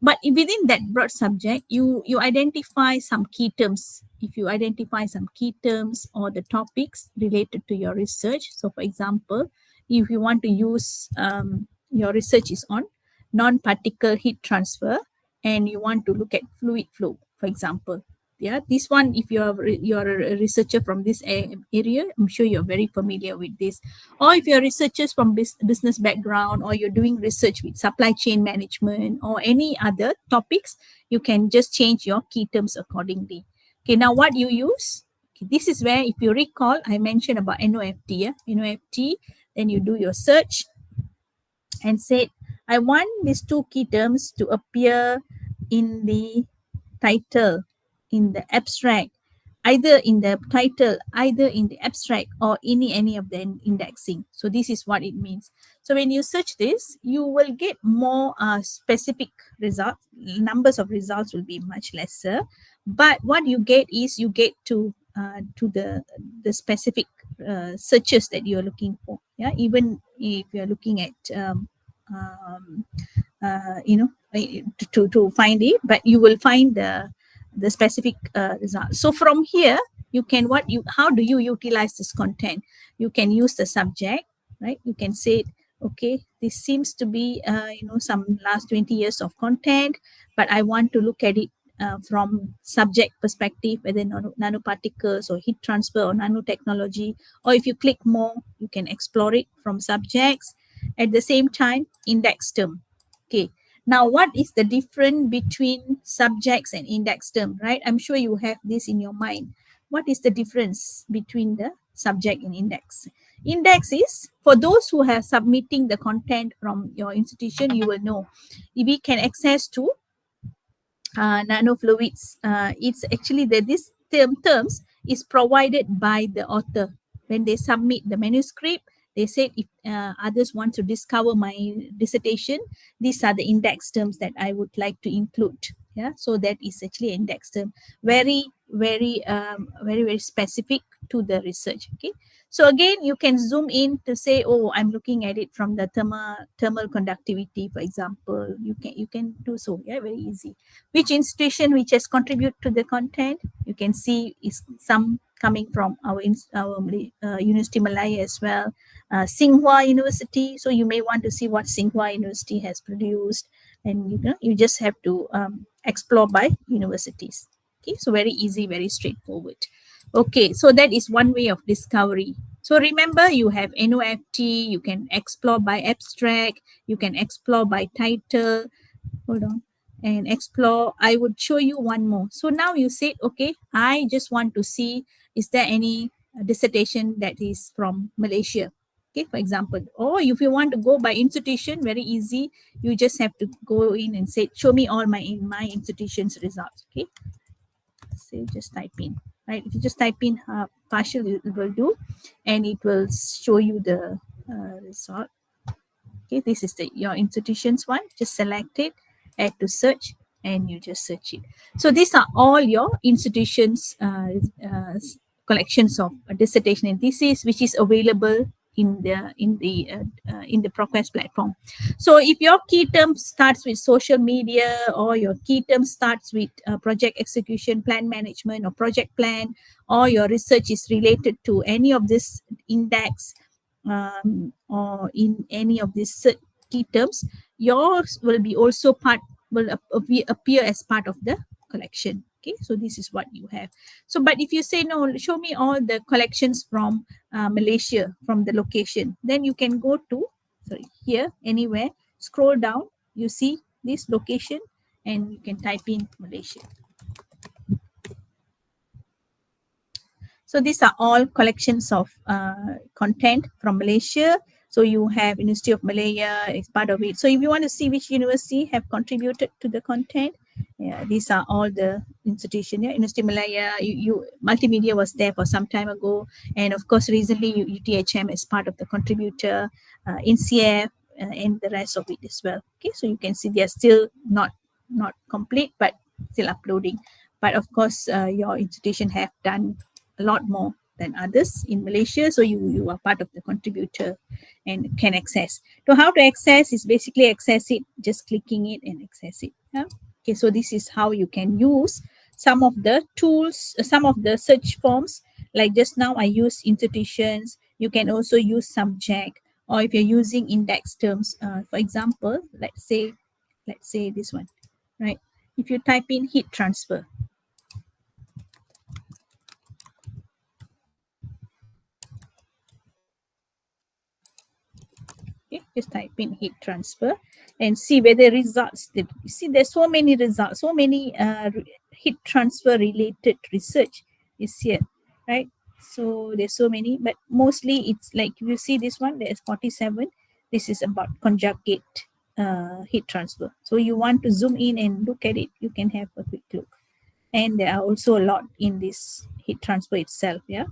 but within that broad subject, you identify some key terms. If you identify some key terms or the topics related to your research, so for example, if you want to use your research is on non-particle heat transfer and you want to look at fluid flow, for example, this one, if you're a researcher from this area, I'm sure you're very familiar with this. Or if you're researchers from business background, or you're doing research with supply chain management or any other topics, you can just change your key terms accordingly. Okay, now what you use? Okay, this is where, if you recall, I mentioned about NOFT. NOFT, then you do your search and say, I want these two key terms to appear in the title, in the abstract, either in the title, either in the abstract, or any of the indexing. So this is what it means. So when you search this, you will get more specific results. Numbers of results will be much lesser, but what you get is you get to the specific searches that you are looking for. Yeah, even if you are looking at to find it, but you will find the specific result. So from here, you can how do you utilize this content? You can use the subject, right? You can say, okay, this seems to be some last 20 years of content, but I want to look at it from subject perspective, whether nanoparticles or heat transfer or nanotechnology. Or if you click more, you can explore it from subjects. At the same time, index term. Okay, now what is the difference between subjects and index term, right? I'm sure you have this in your mind. What is the difference between the subject and index? Index is for those who are submitting the content from your institution. You will know if we can access to nanofluids. It's actually that this terms is provided by the author. When they submit the manuscript, they said, if others want to discover my dissertation, these are the index terms that I would like to include. Yeah, so that is actually index term. Very very very specific to the research. Okay, so again you can zoom in to say, oh, I'm looking at it from the thermal conductivity, for example. You can do so, yeah, very easy. Which institution which has contributed to the content, you can see is some coming from our University Malaya as well, Tsinghua University. So you may want to see what Tsinghua University has produced, and you just have to explore by universities. Okay, so very easy, very straightforward. Okay, so that is one way of discovery. So remember, you have NOFT, you can explore by abstract, you can explore by title. Hold on. And explore. I would show you one more. So now you said, okay, I just want to see, is there any dissertation that is from Malaysia? Okay, for example. Or if you want to go by institution, very easy. You just have to go in and say, show me all my institution's results. Okay. So just type in, right? If you just type in partial, it will do, and it will show you the result. Okay, this is your institutions one. Just select it, add to search, and you just search it. So these are all your institutions collections of dissertation and thesis, which is available in the ProQuest platform. So if your key term starts with social media, or your key term starts with project execution, plan management, or project plan, or your research is related to any of this index, or in any of these key terms, yours will be also appear as part of the collection. Okay, so this is what you have. So but if you say, no, show me all the collections from Malaysia, from the location, then you can go to here, anywhere, scroll down, you see this location, and you can type in Malaysia. So these are all collections of content from Malaysia. So you have University of Malaya as part of it. So if you want to see which university have contributed to the content, yeah, these are all the institutions. Yeah, University of Malaya, multimedia was there for some time ago, and of course recently UTHM is part of the contributor, NCF, and the rest of it as well. Okay, so you can see they are still not complete, but still uploading. But of course, your institution have done a lot more than others in Malaysia, so you are part of the contributor and can access. So how to access is basically access it, just clicking it and access it. Yeah? Okay, so this is how you can use some of the tools, some of the search forms. Like just now I use institutions. You can also use subject, or if you're using index terms, for example, let's say this one, right? If you type in heat transfer, okay, just type in heat transfer and see where the results. You see, there's so many results, so many heat transfer related research is here, right? So there's so many, but mostly it's like, you see this one, there's 47. This is about conjugate heat transfer. So you want to zoom in and look at it, you can have a quick look. And there are also a lot in this heat transfer itself, yeah.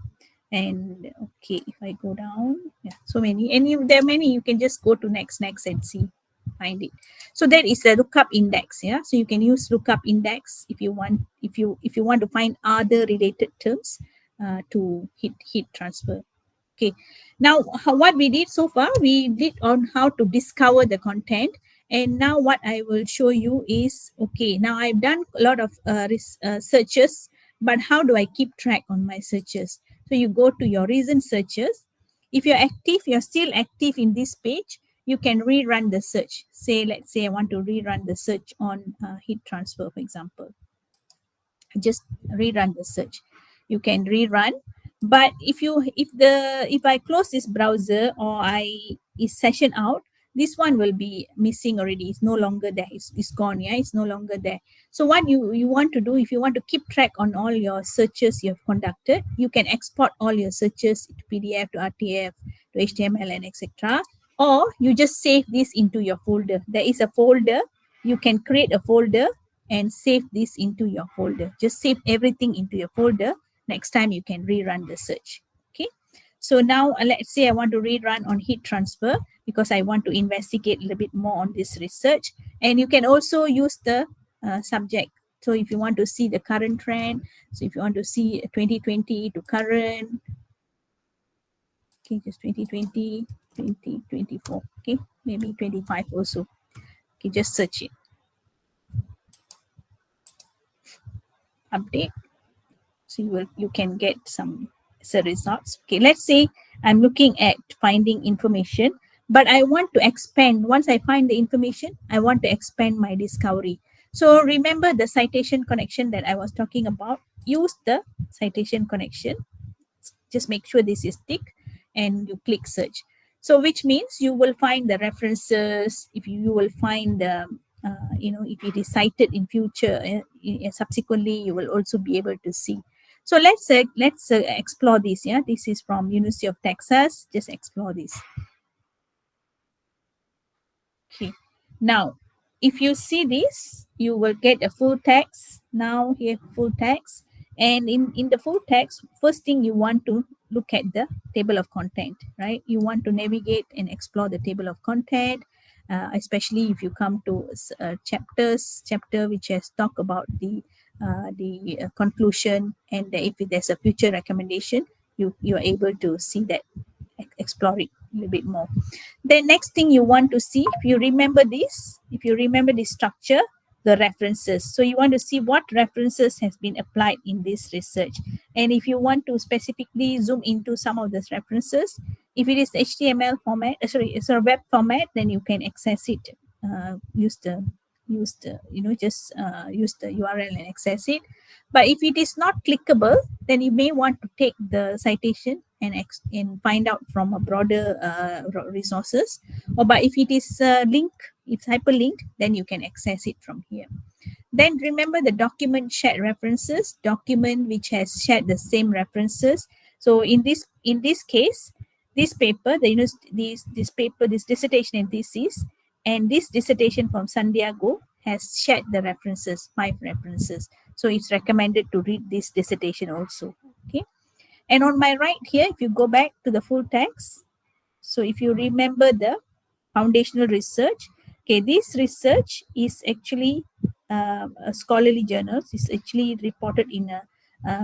And okay, if I go down, yeah, so many, and there are many. You can just go to next and see, find it. So that is a lookup index, yeah. So you can use lookup index if you want, if you want to find other related terms to heat transfer. Okay, now what we did so far, we did on how to discover the content, and now what I will show you is, okay, now I've done a lot of searches, but how do I keep track on my searches? So you go to your recent searches. If you're active, you're still active in this page, you can rerun the search. Say, let's say I want to rerun the search on heat transfer, for example. Just rerun the search. You can rerun, but if I close this browser, or is session out, this one will be missing already. It's no longer there. It's gone. Yeah, it's no longer there. So what you want to do, if you want to keep track on all your searches you have conducted, you can export all your searches to PDF, to RTF, to HTML, and etc. Or you just save this into your folder. There is a folder. You can create a folder and save this into your folder. Just save everything into your folder. Next time you can rerun the search. Okay. So now let's say I want to rerun on heat transfer because I want to investigate a little bit more on this research. And you can also use the subject So if you want to see the current trend, so if you want to see 2020 to current, okay, just 2020, 2024, okay, maybe 25 also. Okay, just search it, update. So you can get some results. Okay, let's say I'm looking at finding information, but I want to expand. Once I find the information, I want to expand my discovery. So remember the citation connection that I was talking about. Use the citation connection. Just make sure this is tick and you click search. So which means you will find the references. If you will find the if it is cited in future, subsequently you will also be able to see. So let's explore this. Yeah, this is from University of Texas. Just explore this. Okay. Now, if you see this, you will get a full text. Now here, full text. And in the full text, first thing you want to look at the table of content, right? You want to navigate and explore the table of content, especially if you come to chapter which has talked about the conclusion, and if there's a future recommendation, you are able to see that, explore it a little bit more. The next thing you want to see, if you remember this structure, the references. So you want to see what references has been applied in this research. And if you want to specifically zoom into some of these references, if it is HTML format, it's a web format, then you can access it. Use the URL and access it. But if it is not clickable, then you may want to take the citation and find out from a broader resources. But if it is it's hyperlinked, then you can access it from here. Then remember the document shared references, document which has shared the same references. So in this case, this paper, this dissertation and thesis, and this dissertation from San Diego has shared the references, 5 references. So it's recommended to read this dissertation also. Okay. And on my right here, if you go back to the full text, so if you remember the foundational research, okay, this research is actually a scholarly journals. It's actually reported in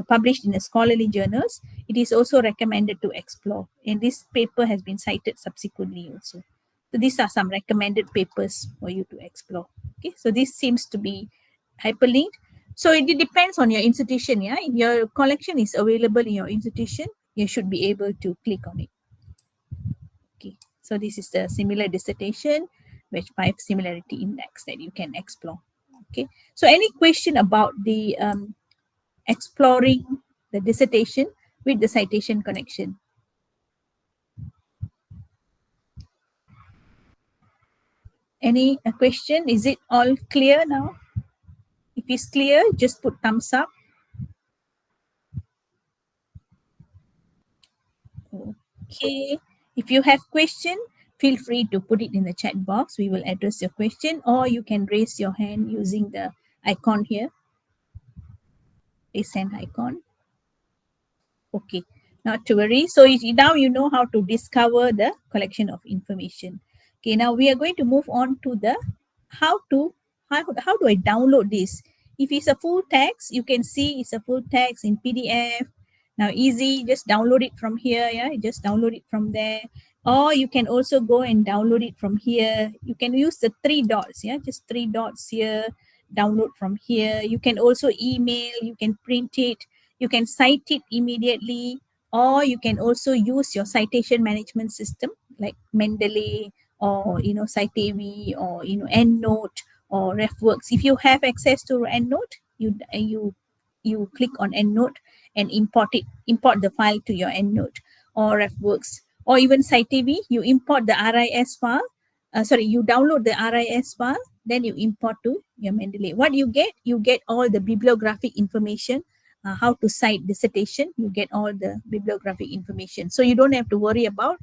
published in a scholarly journals. It is also recommended to explore, and this paper has been cited subsequently also. So these are some recommended papers for you to explore. Okay, so this seems to be hyperlinked. So it depends on your institution. Yeah, if your collection is available in your institution, you should be able to click on it. Okay, so this is the similar dissertation with 5 similarity index that you can explore. Okay, so any question about the exploring the dissertation with the citation connection? Any question? Is it all clear now? If it's clear, just put thumbs up. Okay. If you have question, feel free to put it in the chat box. We will address your question, or you can raise your hand using the icon here. Raise hand icon. Okay, not to worry. So now you know how to discover the collection of information. Okay, now we are going to move on to the how do I download this? If it's a full text, you can see it's a full text in PDF. Now easy, just download it from here. Yeah, just download it from there. Or you can also go and download it from here. You can use the 3 dots. Yeah, just 3 dots here. Download from here. You can also email. You can print it. You can cite it immediately, or you can also use your citation management system like Mendeley or Citevi or EndNote or RefWorks. If you have access to EndNote, you click on EndNote and import the file to your EndNote, or RefWorks, or even Citevi. You import the RIS file. You download the RIS file, then you import to your Mendeley. What you get all the bibliographic information. How to cite dissertation, you get all the bibliographic information. So you don't have to worry about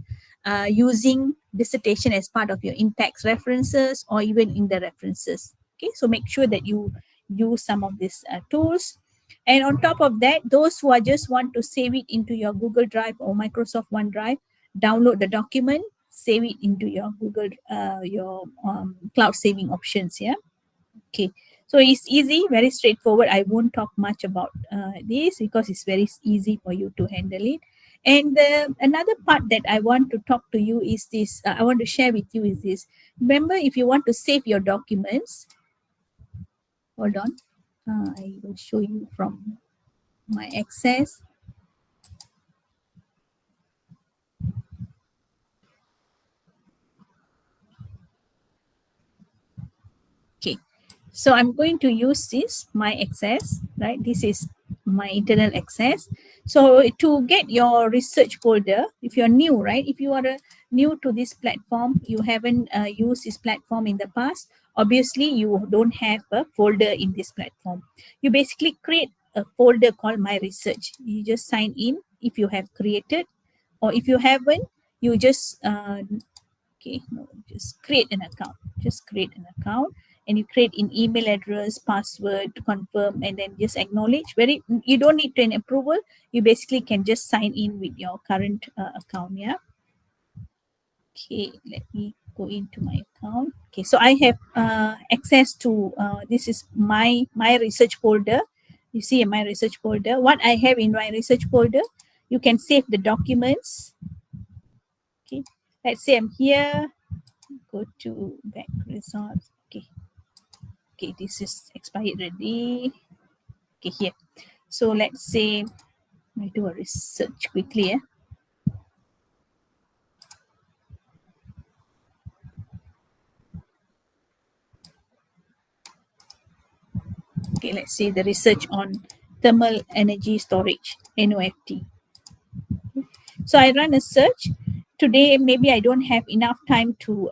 using dissertation as part of your in-text references or even in the references. Okay, so make sure that you use some of these tools. And on top of that, those who are just want to save it into your Google Drive or Microsoft OneDrive, download the document, save it into your Google, cloud saving options. Yeah. Okay. So it's easy, very straightforward. I won't talk much about this because it's very easy for you to handle it. And another part that I want to talk to you is this, I want to share with you is this. Remember, if you want to save your documents, hold on, I will show you from my access. Okay, so I'm going to use this, my access, right? This is my internal access. So to get your research folder, if you're new, right? If you are new to this platform, you haven't used this platform in the past, obviously you don't have a folder in this platform. You basically create a folder called my research. You just sign in if you have created, or if you haven't, you just okay, no, just create an account. Just create an account, and you create an email address, password to confirm, and then just acknowledge. Very, you don't need an approval. You basically can just sign in with your current account. Yeah. Okay, let me go into my account. Okay, so I have access to this is my research folder. You see my research folder. What I have in my research folder, you can save the documents. Okay, let's say I'm here. Go to back results. Okay, okay, this is expired already. Okay, here. So let's say I do a research quickly. Okay, let's say the research on thermal energy storage, NOFT. So I run a search. Today, maybe I don't have enough time to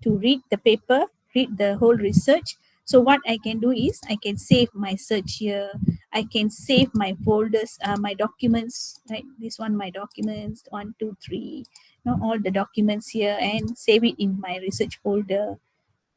read the paper, read the whole research. So what I can do is I can save my search here. I can save my folders, my documents, right? This one, my documents, 1, 2, 3, all the documents here, and save it in my research folder.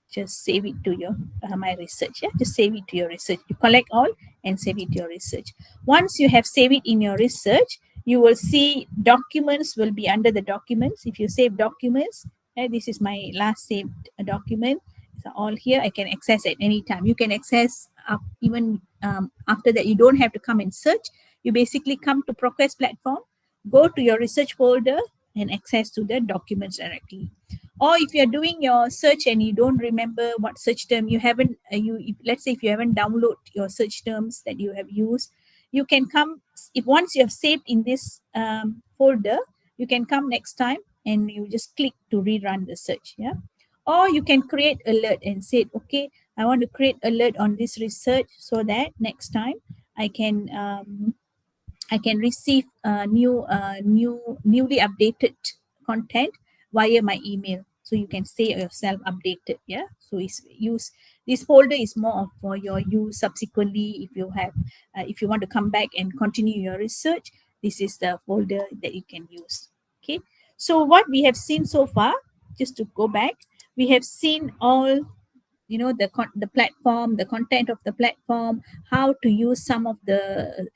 Just save it to your my research. Yeah, just save it to your research. You collect all and save it to your research. Once you have saved it in your research, you will see documents will be under the documents. If you save documents, this is my last saved document. So all here I can access at any time. You can access up even after that. You don't have to come and search. You basically come to ProQuest platform, go to your research folder, and access to the documents directly. Or if you're doing your search and you don't remember what search term you haven't let's say if you haven't downloaded your search terms that you have used, you can come, if once you have saved in this folder, you can come next time and you just click to rerun the search. Yeah, or you can create alert and say, okay, I want to create alert on this research so that next time I can receive newly updated content via my email. So you can stay yourself updated. Yeah. So it's use this folder is more of for your use subsequently. If you have, if you want to come back and continue your research, this is the folder that you can use. Okay. So what we have seen so far, just to go back, we have seen all the platform, the content of the platform, how to use some of the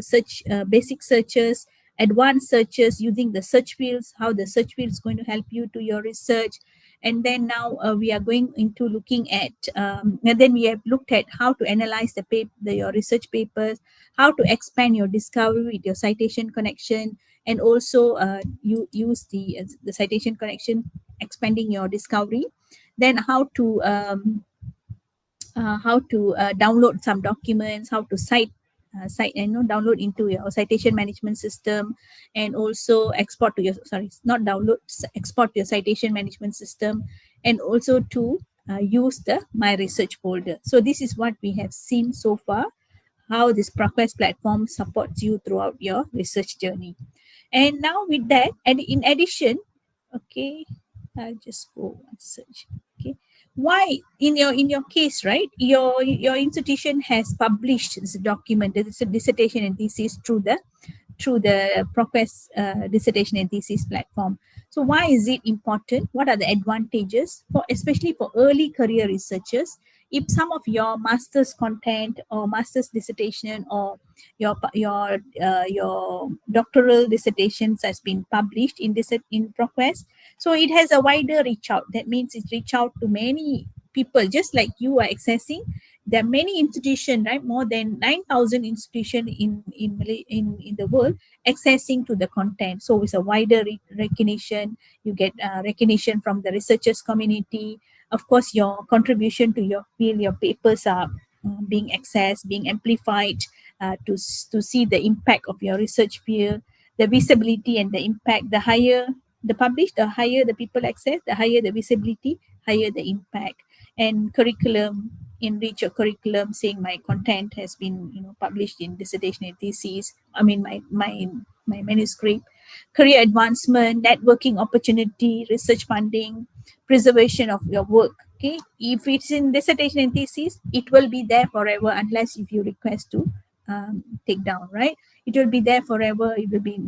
search basic searches, advanced searches using the search fields, how the search field is going to help you to your research. And then now we are going into looking at and then we have looked at how to analyze your research papers, how to expand your discovery with your citation connection, and also you use the citation connection, expanding your discovery. Then how to download some documents, how to cite download into your citation management system, and also export to your not download, export to your citation management system, and also to use the my research folder. So this is what we have seen so far, how this ProQuest platform supports you throughout your research journey. And now with that, and in addition, okay, I'll just go and search. Okay, why in your case, right? Your institution has published this document. It's a dissertation and thesis through the ProQuest dissertation and thesis platform. So why is it important? What are the advantages for, especially for early career researchers? If some of your master's content or master's dissertation or your doctoral dissertations has been published in ProQuest, so it has a wider reach out. That means it reach out to many people, just like you are accessing. there are many institutions, right? More than 9,000 institutions in the world accessing to the content. So it's a wider recognition. You get recognition from the researchers community. Of course, your contribution to your field, your papers are being accessed, being amplified to see the impact of your research field, the visibility and the impact. The higher the publish, the higher the people access, the higher the visibility, higher the impact. And curriculum, enrich your curriculum, saying my content has been published in dissertation and thesis. I mean my manuscript. Career advancement, networking opportunity, research funding, preservation of your work. Okay, if it's in dissertation and thesis, it will be there forever unless if you request to take down, right? It will be there forever. It will be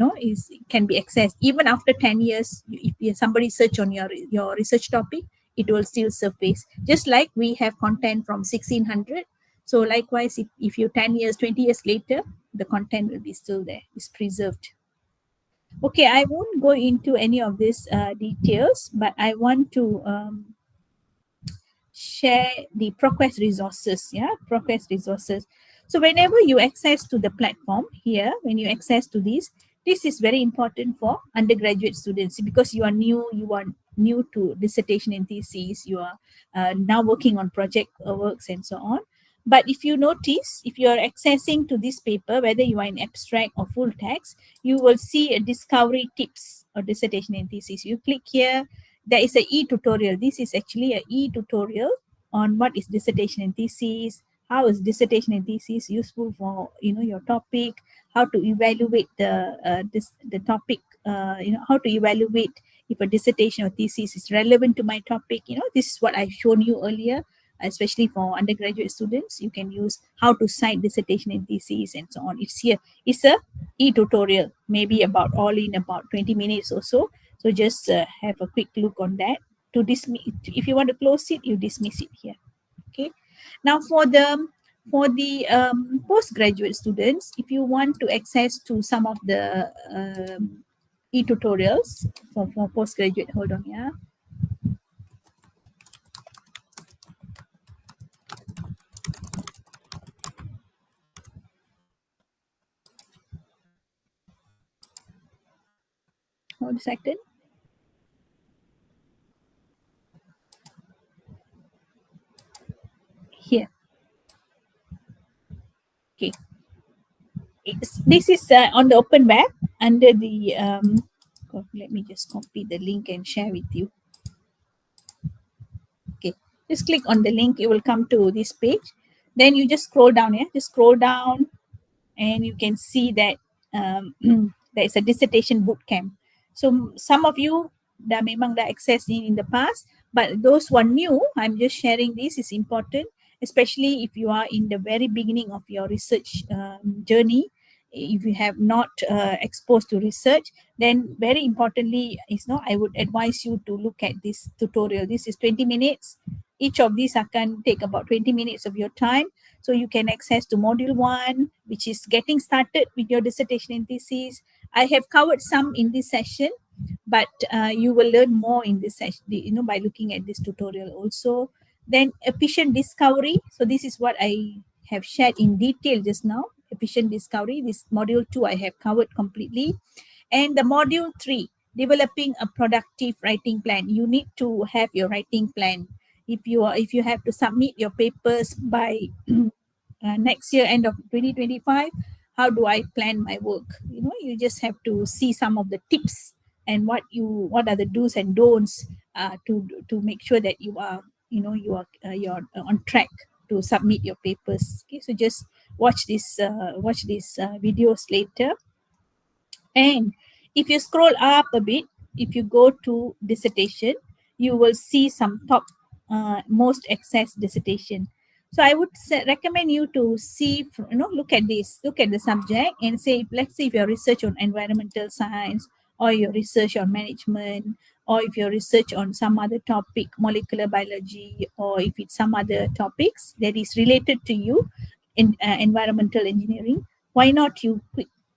can be accessed even after 10 years. If somebody search on your research topic, it will still surface, just like we have content from 1600. So likewise, if you 10 years 20 years later, the content will be still there, is preserved. Okay, I won't go into any of these details, but I want to share the ProQuest resources. Yeah, ProQuest resources. So whenever you access to the platform here, when you access to this is very important for undergraduate students, because you are new to dissertation and thesis. You are now working on project works and so on. But if you notice, if you are accessing to this paper, whether you are in abstract or full text, you will see a discovery tips or dissertation and thesis. You click here, there is a e-tutorial. This is actually a e-tutorial on what is dissertation and thesis, how is dissertation and thesis useful for your topic, how to evaluate the topic, how to evaluate if a dissertation or thesis is relevant to my topic. This is what I've shown you earlier, especially for undergraduate students. You can use how to cite dissertation and thesis and so on. It's here. It's a e-tutorial, maybe about all in about 20 minutes or so. So just have a quick look on that. To dismiss, if you want to close it, you dismiss it here. Okay. Now for the postgraduate students, if you want to access to some of the e-tutorials for postgraduate, hold on, yeah. Hold a second. Here. Okay. This is on the open web under the let me just copy the link and share with you. Okay, just click on the link, it will come to this page. Then you just scroll down here, just scroll down, and you can see that there is a dissertation bootcamp. So some of you memang dah access in the past, but those who are new, I'm just sharing this is important, especially if you are in the very beginning of your research journey. If you have not exposed to research, then very importantly I would advise you to look at this tutorial. This is 20 minutes. Each of these can take about 20 minutes of your time. So you can access to module 1, which is getting started with your dissertation and thesis. I have covered some in this session, but you will learn more in this session, by looking at this tutorial also. Then efficient discovery. So this is what I have shared in detail just now. Efficient discovery. This module 2 I have covered completely. And the module 3, developing a productive writing plan. You need to have your writing plan. If you have to submit your papers by next year, end of 2025, how do I plan my work? You just have to see some of the tips and what are the do's and don'ts to make sure that you're on track to submit your papers. Okay, so just watch these videos later. And if you scroll up a bit, if you go to dissertation, you will see some top most accessed dissertation. So I would recommend you to see, look at this, look at the subject and say, let's say if your research on environmental science, or your research on management, or if your research on some other topic, molecular biology, or if it's some other topics that is related to you in environmental engineering, why not you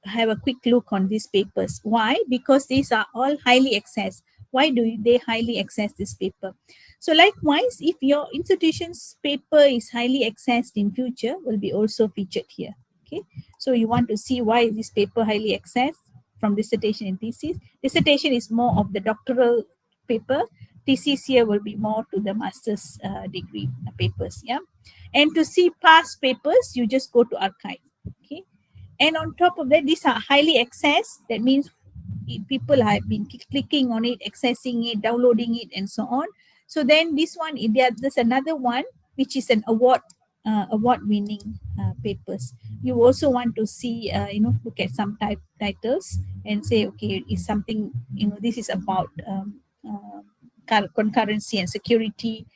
have a quick look on these papers? Why? Because these are all highly accessed. Why do they highly access this paper? So likewise, if your institution's paper is highly accessed in future, will be also featured here. Okay, so you want to see why is this paper highly accessed from dissertation and thesis. Dissertation is more of the doctoral paper. Thesis here will be more to the master's degree papers. Yeah, and to see past papers, you just go to archive. Okay, and on top of that, these are highly accessed. That means people have been clicking on it, accessing it, downloading it, and so on. So then this one, there's another one which is an award-winning papers. You also want to see, look at some titles and say, okay, is something, this is about concurrency and security,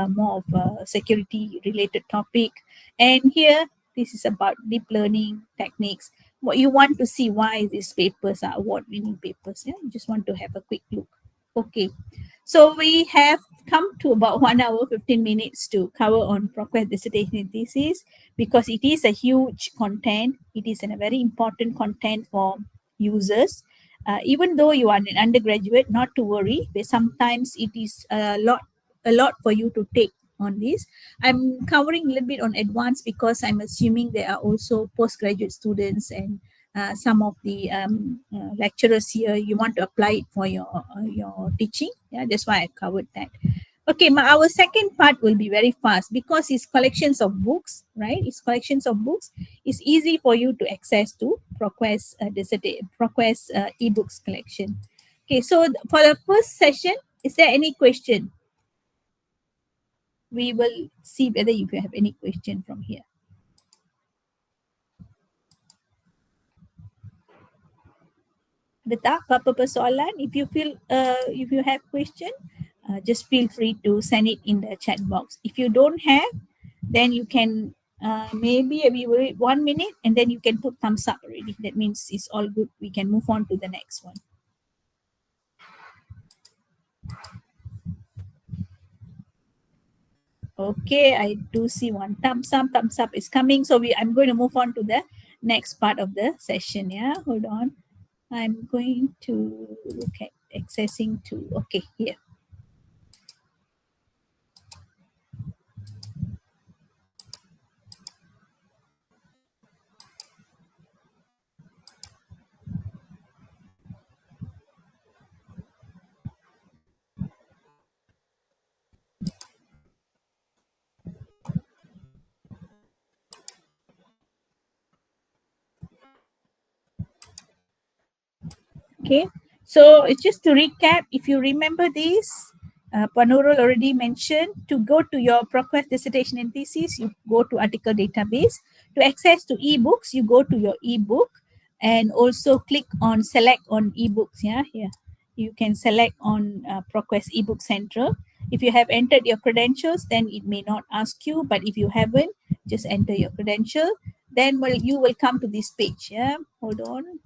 more of a security-related topic. And here, this is about deep learning techniques. What you want to see why these papers are award-winning papers. Yeah, you just want to have a quick look. Okay, so we have come to about 1 hour 15 minutes to cover on ProQuest dissertation and thesis, because it is a huge content. It is a very important content for users. Even though you are an undergraduate, not to worry. But sometimes it is a lot for you to take on this. I'm covering a little bit on advanced because I'm assuming there are also postgraduate students and some of the lecturers here. You want to apply it for your teaching. Yeah, that's why I covered that. Okay, our second part will be very fast because it's collections of books, right? It's collections of books. It's easy for you to access to ProQuest ProQuest ebooks collection. Okay, so for the first session, is there any question? We will see whether if you have any question from here. Ada tak apa-apa persoalan? If you have question, just feel free to send it in the chat box. If you don't have, then you can maybe we wait 1 minute and then you can put thumbs up already. That means it's all good. We can move on to the next one. Okay, I do see one thumbs up. Thumbs up is coming. So I'm going to move on to the next part of the session. Yeah, hold on. I'm going to look at accessing to, okay, here. Okay, so it's just to recap, if you remember this, Panurul already mentioned, to go to your ProQuest dissertation and thesis, you go to article database. To access to ebooks, you go to your ebook and also click on select on ebooks. Yeah, here you can select on ProQuest ebook central. If you have entered your credentials, then it may not ask you, but if you haven't, just enter your credential. Then you will come to this page. Yeah, hold on.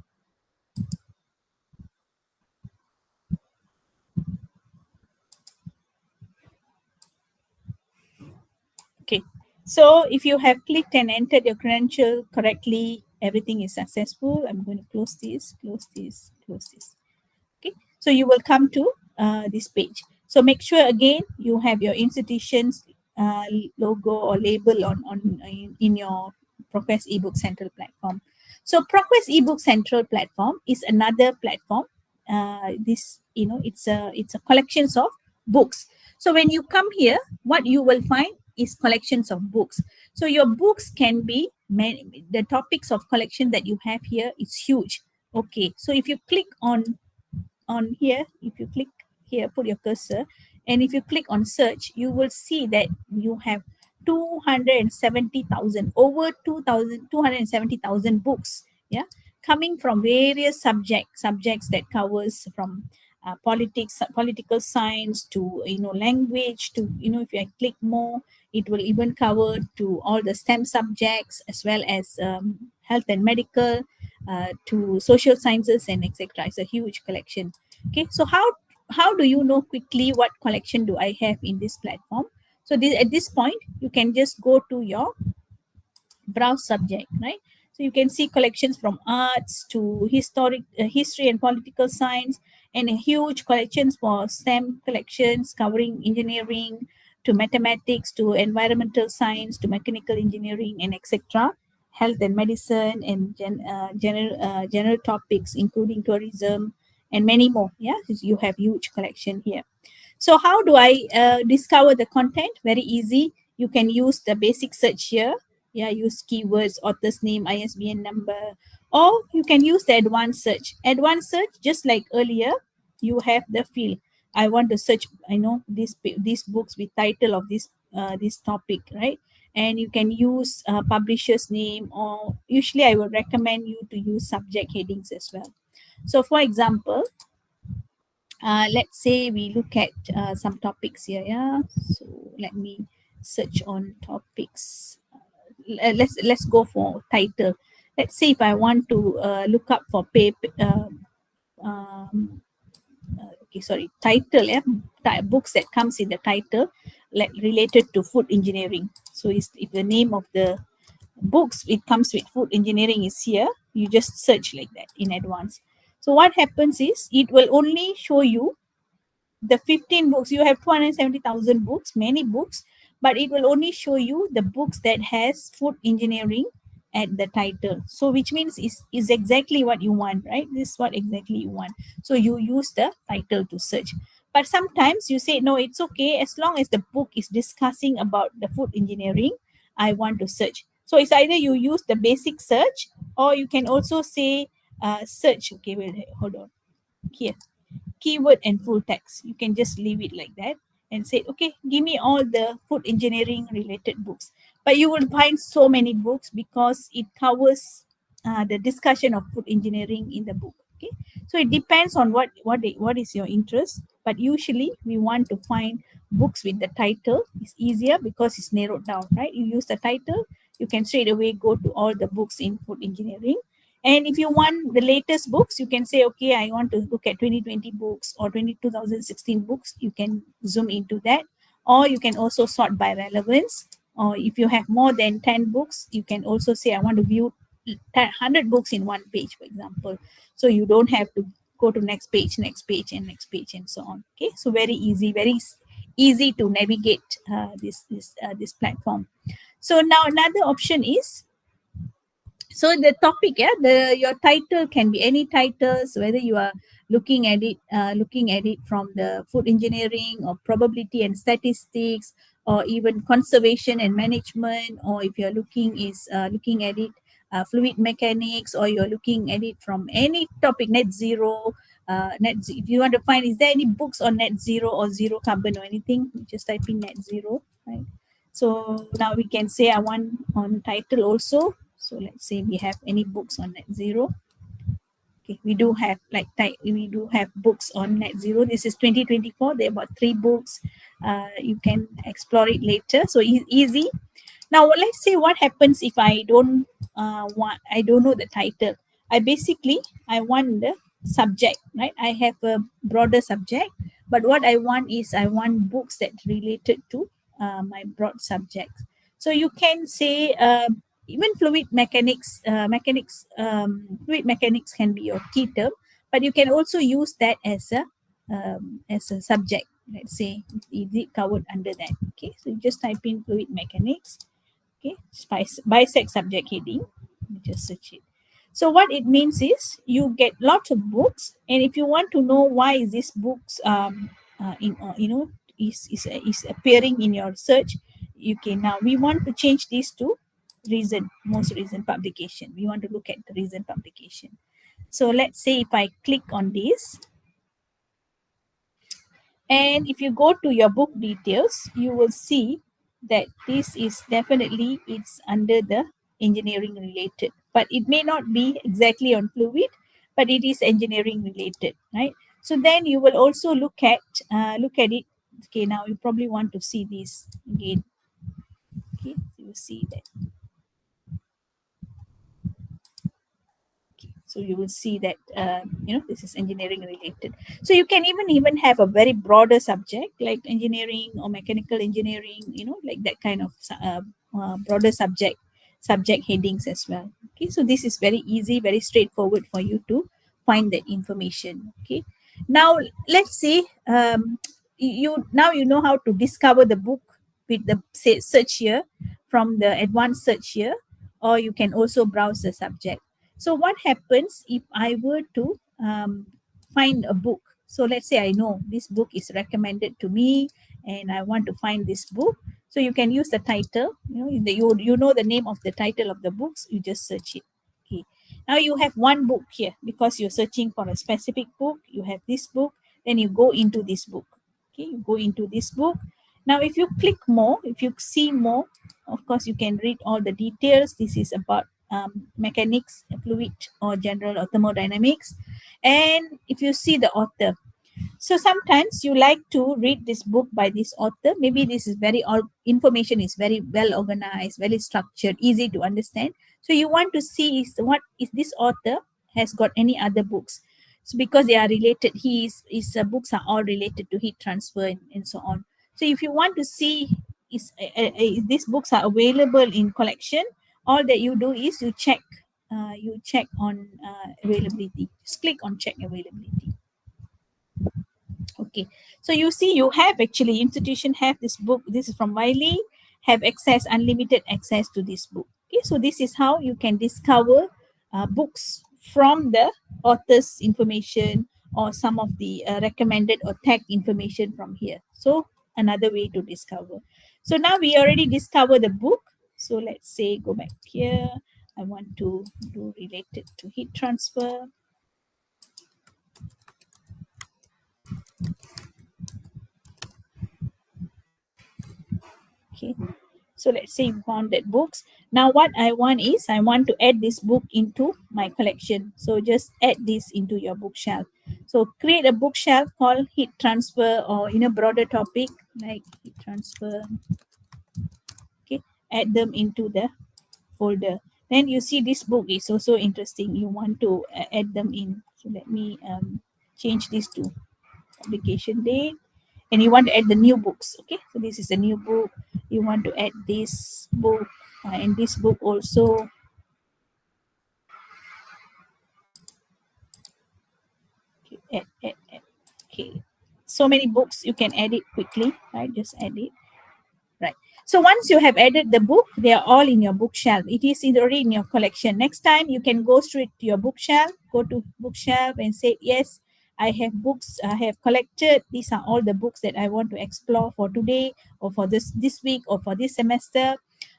Okay, so if you have clicked and entered your credential correctly, everything is successful. I'm going to close this, close this, close this. Okay, so you will come to this page. So make sure again you have your institution's logo or label in your ProQuest ebook central platform. So ProQuest ebook central platform is another platform. It's a collections of books. So when you come here, what you will find is collections of books. So your books can be the topics of collection that you have here is huge. Okay, so if you click on here, if you click here, put your cursor, and if you click on search, you will see that you have 270,000, over 270,000 books, yeah, coming from various subjects that covers from politics, political science to language to if you click more, it will even cover to all the STEM subjects as well as health and medical, to social sciences and etc. It's a huge collection. Okay, so how do you know quickly what collection do I have in this platform? So at this point, you can just go to your browse subject, right? So you can see collections from arts to history and political science, and huge collections for STEM collections covering engineering to mathematics to environmental science to mechanical engineering and etc. Health and medicine and general topics including tourism and many more. Yeah, you have huge collection here. So how do I discover the content? Very easy. You can use the basic search here. Yeah, use keywords, author's name, ISBN number, or you can use the advanced search. Advanced search, just like earlier, you have the field. I want to search, I know these books with title of this topic, right? And you can use publisher's name, or usually I would recommend you to use subject headings as well. So for example, let's say we look at some topics here. Yeah, so let me search on topics. Let's go for title. Let's say if I want to look up for paper okay, sorry, title. Yeah, books that comes in the title, like related to food engineering. So if the name of the books it comes with food engineering is here, you just search like that in advance. So what happens is it will only show you the 15 books. You have 270,000 books, many books, but it will only show you the books that has food engineering at the title. So which means is exactly what you want, right? This is what exactly you want. So you use the title to search. But sometimes you say, no, it's okay as long as the book is discussing about the food engineering, I want to search. So it's either you use the basic search, or you can also say search. Okay, wait, hold on. Here, keyword and full text. You can just leave it like that and say, okay, give me all the food engineering related books. But you will find so many books because it covers the discussion of food engineering in the book. Okay, so it depends on what is your interest. But usually we want to find books with the title. It's easier because it's narrowed down, right? You use the title, you can straight away go to all the books in food engineering. And if you want the latest books, you can say, okay, I want to look at 2020 books or 2016 books. You can zoom into that. Or you can also sort by relevance. Or if you have more than 10 books, you can also say, I want to view 100 books in one page, for example. So you don't have to go to next page, and so on. Okay, so very easy to navigate this platform. So now another option is, so the topic, yeah, your title can be any titles, whether you are looking at it from the food engineering or probability and statistics, or even conservation and management, or if you're looking at it fluid mechanics, or you're looking at it from any topic, net zero. If you want to find, is there any books on net zero or zero carbon or anything, you just type in net zero, right? So now we can say I want on title also. So let's say we have any books on net zero. Okay, we do have books on net zero. This is 2024. There are about 3 books. You can explore it later. So easy. Now let's say what happens if I don't know the title. I want the subject, right? I have a broader subject, but what I want is I want books that related to my broad subjects. So you can say even fluid mechanics can be your key term, but you can also use that as a subject. Let's say it covered under that. Okay, so you just type in fluid mechanics. Okay, bisect subject heading, you just search it. So what it means is you get lots of books, and if you want to know why is this books is appearing in your search, you can, now we want to change this to most recent publication. We want to look at the recent publication. So let's say if I click on this, and if you go to your book details, you will see that this is definitely, it's under the engineering related, but it may not be exactly on fluid, but it is engineering related, right? So then you will also look at it. Okay, now you probably want to see this again. Okay, so you see that. So you will see that this is engineering related. So you can even have a very broader subject like engineering or mechanical engineering, like that kind of broader subject. subject headings as well. Okay, so this is very easy, very straightforward for you to find that information. Okay, now let's see, you now you know how to discover the book with the say, search here from the advanced search here, or you can also browse the subject. So what happens if I were to find a book? So let's say I know this book is recommended to me and I want to find this book. So you can use the title, you know the name of the title of the books, you just search it. Okay. Now you have one book here because you're searching for a specific book. You have this book, then you go into this book. Okay, you go into this book. Now if you click more, if you see more, of course you can read all the details. This is about mechanics, fluid or general or thermodynamics. And if you see the author, so sometimes you like to read this book by this author. Maybe this is very all information is very well organized, very structured, easy to understand. So you want to see is what is this author has got any other books. So because they are related, his books are all related to heat transfer and so on. So if you want to see is these books are available in collection, all that you do is you check on availability. Just click on check availability. Okay, so you see you have actually institution have this book. This is from Wiley, have access, unlimited access to this book. Okay, so this is how you can discover books from the author's information or some of the recommended or tagged information from here. So another way to discover. So now we already discovered the book. So let's say go back here. I want to do related to heat transfer. Okay, so let's say you found that books. Now what I want is I want to add this book into my collection. So just add this into your bookshelf. So create a bookshelf called heat transfer, or in a broader topic like heat transfer. Okay, add them into the folder. Then you see this book is also interesting. You want to add them in. So let me change this to publication date. And you want to add the new books. Okay, so this is a new book. You want to add this book and this book also. Okay, add. Okay, so many books, you can add it quickly, right? Just add it. Right. So once you have added the book, they are all in your bookshelf. It is already in your collection. Next time you can go straight to your bookshelf, go to bookshelf and say, yes, I have books I have collected. These are all the books that I want to explore for today or for this week or for this semester.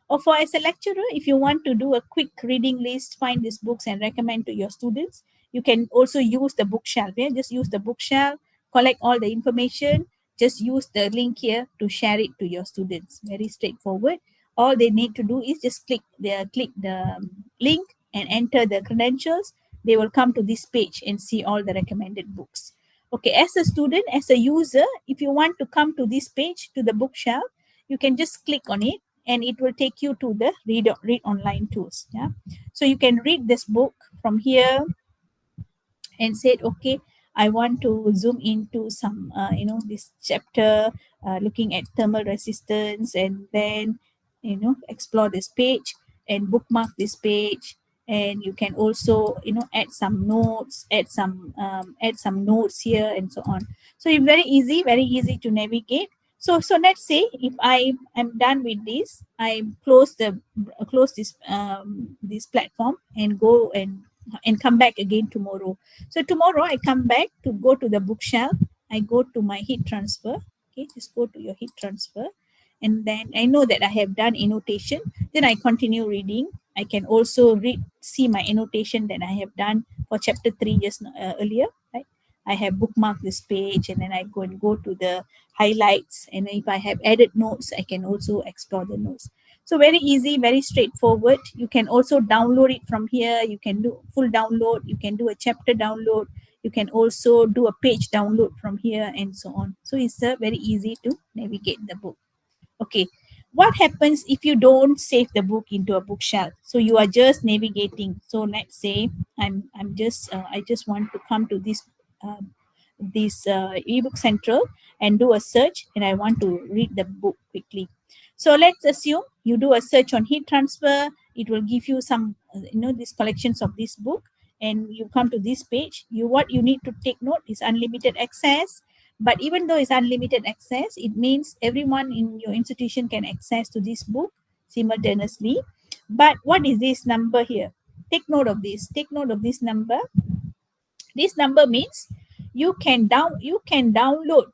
Or for as a lecturer, if you want to do a quick reading list, find these books and recommend to your students, you can also use the bookshelf. Yeah? Just use the bookshelf, collect all the information, just use the link here to share it to your students. Very straightforward. All they need to do is just click the link and enter the credentials. They will come to this page and see all the recommended books. Okay, as a student, as a user, if you want to come to this page, to the bookshelf, you can just click on it and it will take you to the read online tools. Yeah, so you can read this book from here and said, okay, I want to zoom into some, this chapter, looking at thermal resistance, and then, explore this page and bookmark this page. And you can also, add some notes, add some notes here and so on. So it's very easy to navigate. So let's say if I am done with this, I close this platform and go and come back again tomorrow. So tomorrow I come back to go to the bookshelf. I go to my heat transfer. Okay, just go to your heat transfer. And then I know that I have done annotation. Then I continue reading. I can also see my annotation that I have done for chapter 3 just earlier. Right? I have bookmarked this page, and then I go to the highlights. And if I have added notes, I can also explore the notes. So very easy, very straightforward. You can also download it from here. You can do full download. You can do a chapter download. You can also do a page download from here and so on. So it's very easy to navigate the book. Okay, what happens if you don't save the book into a bookshelf? So you are just navigating. So let's say I just want to come to this ebook central and do a search, and I want to read the book quickly. So let's assume you do a search on heat transfer. It will give you some, these collections of this book, and you come to this page. What you need to take note is unlimited access. But even though it's unlimited access, it means everyone in your institution can access to this book simultaneously. But what is this number here? Take note of this. Take note of this number. This number means you can download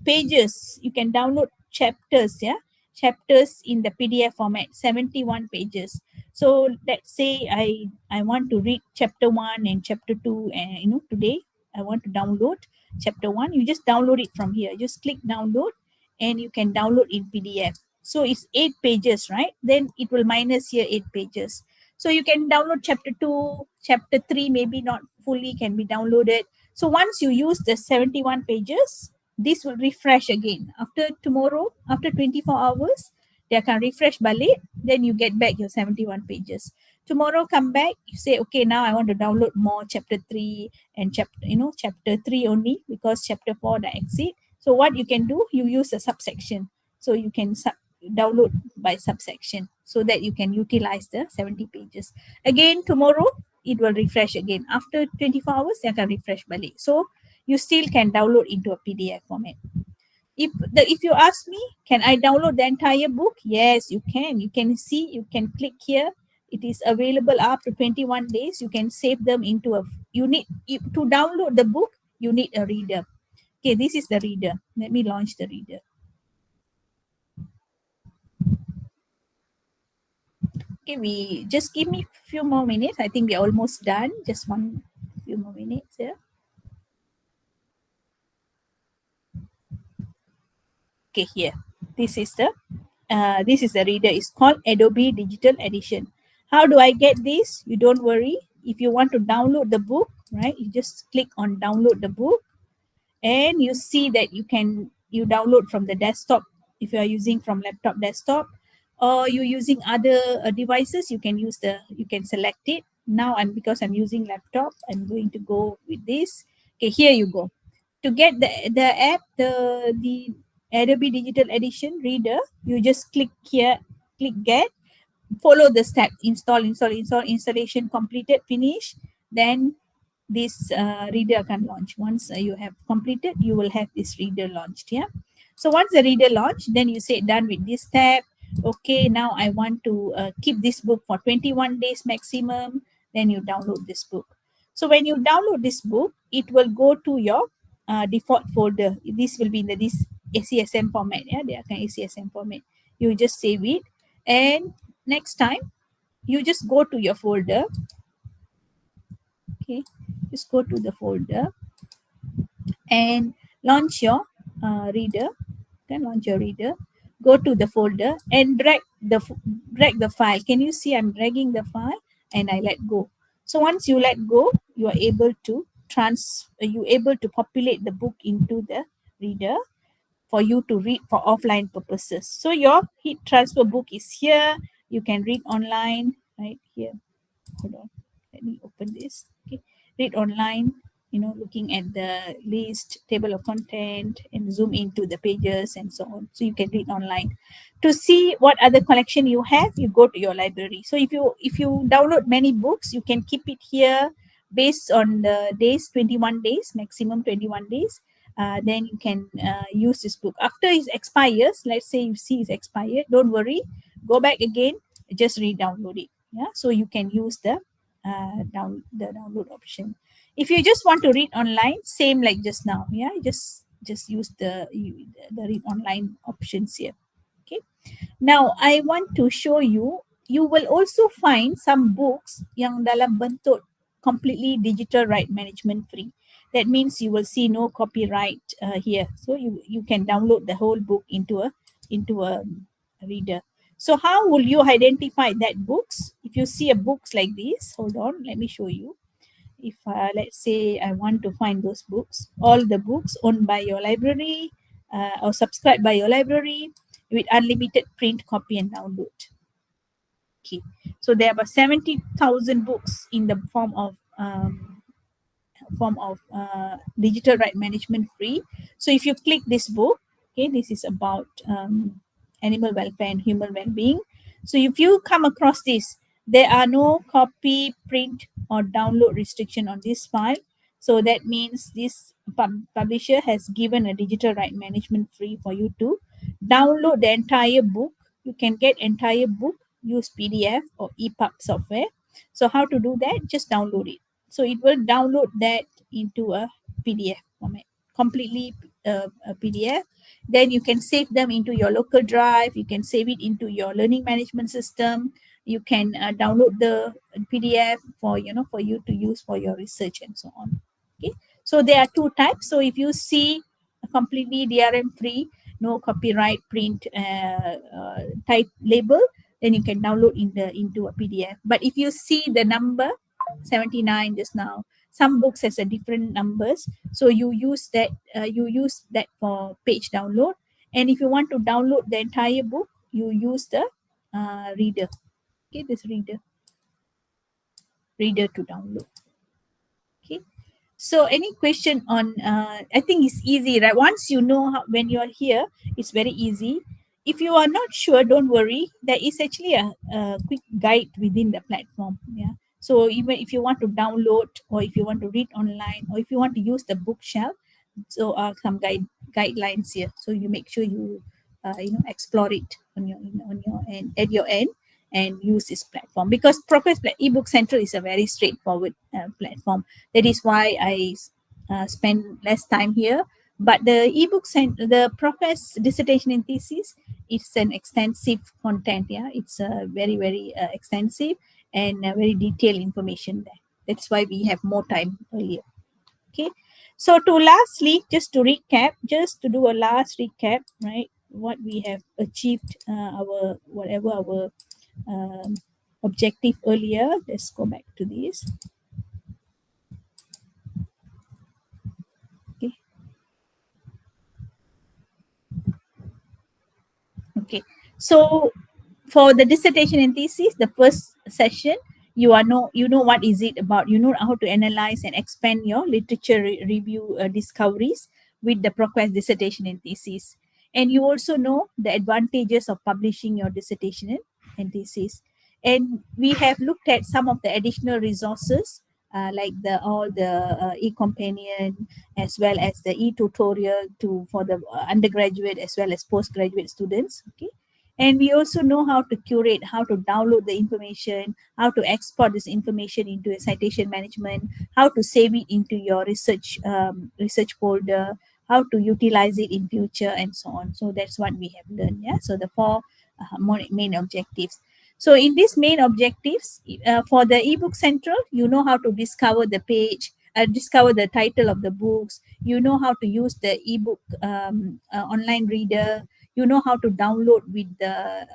pages. You can download chapters. Yeah, chapters in the PDF format. 71 pages. So let's say I want to read chapter 1 and chapter 2, and today I want to download chapter 1. You just download it from here. Just click download, and you can download in PDF. So it's 8 pages, right? Then it will minus here 8 pages. So you can download chapter 2, chapter 3, maybe not fully can be downloaded. So once you use the 71 pages, this will refresh again. After tomorrow, after 24 hours, they can refresh balik, then you get back your 71 pages. Tomorrow come back, you say, okay, now I want to download more chapter 3 and chapter 3 only, because chapter 4 that exit. So what you can do, you use a subsection. So you can download by subsection, so that you can utilize the 70 pages. Again, tomorrow, it will refresh again. After 24 hours, you can refresh balik. So you still can download into a PDF format. If you ask me, can I download the entire book? Yes, you can. You can see, you can click here. It is available up to 21 days. You can save them into to download the book, you need a reader. Okay, this is the reader. Let me launch the reader. Okay, we just give me a few more minutes. I think we're almost done. Just few more minutes here. Okay, here. This is the reader. It's called Adobe Digital Edition. How do I get this? You don't worry. If you want to download the book, right, you just click on download the book, and you see that you download from the desktop. If you are using from laptop desktop, or you're using other devices, you can select it. Now because I'm using laptop, I'm going to go with this. Okay, here you go. To get the app, the Adobe Digital Edition reader, you just click here, click get, follow the step, install, installation completed, finish. Then this reader can launch. Once you have completed, you will have this reader launched. Yeah. So once the reader launched, then you say done with this step. Okay, now I want to keep this book for 21 days maximum. Then you download this book. So when you download this book, it will go to your default folder. This will be in this ACSM format. Yeah, they are ACSM format. You just save it, and next time you just go to your folder. Okay, just go to the folder and launch your reader. Then launch your reader, go to the folder and drag the file. Can you see I'm dragging the file, and I let go. So once you let go, you are able to populate the book into the reader for you to read for offline purposes. So your heat transfer book is here. You can read online right here. Hold on, let me open this. Okay, read online, looking at the list, table of content, and zoom into the pages and so on. So you can read online. To see what other collection you have, you go to your library. So if you download many books, you can keep it here based on the days, 21 days, maximum 21 days. Then you can use this book. After it expires, let's say you see it's expired, don't worry, go back again, just re-download it. Yeah, so you can use the download option. If you just want to read online, same like just now. Yeah, just use the read online options here. Okay, now I want to show you. You will also find some books yang dalam bentuk completely digital right management free. That means you will see no copyright here. So you can download the whole book into a reader. So how will you identify that books? If you see a books like this, hold on, let me show you. If let's say I want to find those books, all the books owned by your library or subscribed by your library with unlimited print, copy, and download. Okay, so there are about 70,000 books in the form of digital right management free. So if you click this book, okay, this is about animal welfare and human well-being. So if you come across this, there are no copy, print, or download restriction on this file. So that means this publisher has given a digital right management free for you to download the entire book. You can get entire book, use PDF or EPUB software. So how to do that? Just download it. So it will download that into a PDF format, completely a PDF. Then you can save them into your local drive. You can save it into your learning management system. You can download the PDF for for you to use for your research and so on. Okay, so there are two types. So if you see a completely DRM free, no copyright print type label, then you can download into a PDF. But if you see the number 79 just now, some books has a different numbers, so you use that for page download. And if you want to download the entire book, you use the reader. Okay, this reader to download. Okay, so any question on I think it's easy, right? Once you know how, when you're here, it's very easy. If you are not sure, don't worry, there is actually a quick guide within the platform. Yeah, so even if you want to download, or if you want to read online, or if you want to use the bookshelf, so some guidelines here, so you make sure you explore it on your end, at your end, and use this platform, because ProQuest ebook central is a very straightforward platform. That is why I spend less time here. But the the ProQuest dissertation and thesis, it's an extensive content. Yeah, it's very extensive and very detailed information there. That's why we have more time earlier. Okay, so to lastly, just to recap, just to do a last recap, right? What we have achieved, our objective earlier. Let's go back to this. Okay. Okay. So for the dissertation and thesis, the first session, you know what is it about. You know how to analyze and expand your literature review discoveries with the ProQuest dissertation and thesis. And you also know the advantages of publishing your dissertation and thesis. And we have looked at some of the additional resources, like all the e-companion, as well as the e-tutorial for the undergraduate as well as postgraduate students. Okay, and we also know how to curate, how to download the information, how to export this information into a citation management, how to save it into your research folder, how to utilize it in future, and so on. So that's what we have learned. Yeah, so the four main objectives. So in these main objectives, for the ebook central, you know how to discover the page, discover the title of the books. You know how to use the ebook online reader. You know how to download with the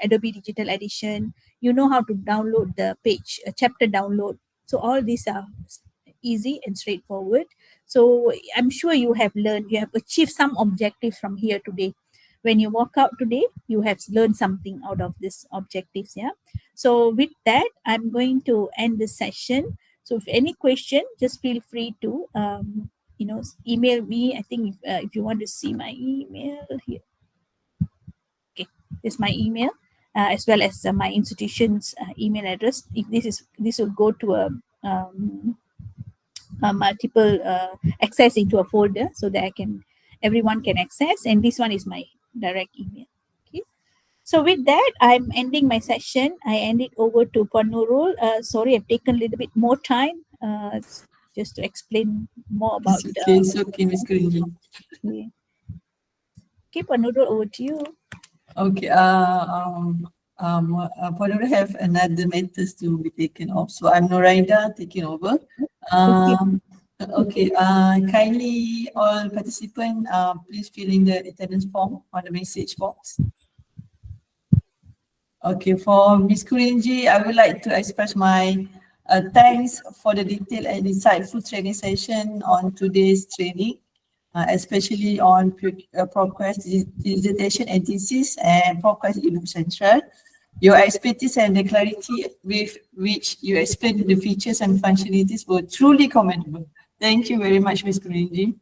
Adobe Digital Edition. You know how to download the page, chapter download. So all these are easy and straightforward. So I'm sure you have learned, you have achieved some objectives from here today. When you walk out today, you have learned something out of these objectives. Yeah. So with that, I'm going to end this session. So if any question, just feel free to email me. I think if you want to see my email here. Okay, this is my email, as well as my institution's email address. If this will go to a multiple access into a folder, so that everyone can access, and this one is my direct email. Okay, so with that, I'm ending my session. I end it over to Panurul. Sorry, I've taken a little bit more time just to explain more about it's okay, Ms. Kurinji. Okay, Panurul, over to you. Okay, Panurul have another matters to be taken off, so I'm Noraida taking over. Okay, kindly all participants, please fill in the attendance form on the message box. Okay, for Ms. Kurinji, I would like to express my thanks for the detailed and insightful training session on today's training, especially on ProQuest dissertation and thesis and ProQuest ebook central. Your expertise and the clarity with which you explained the features and functionalities were truly commendable. Thank you very much, Ms. Kurinji.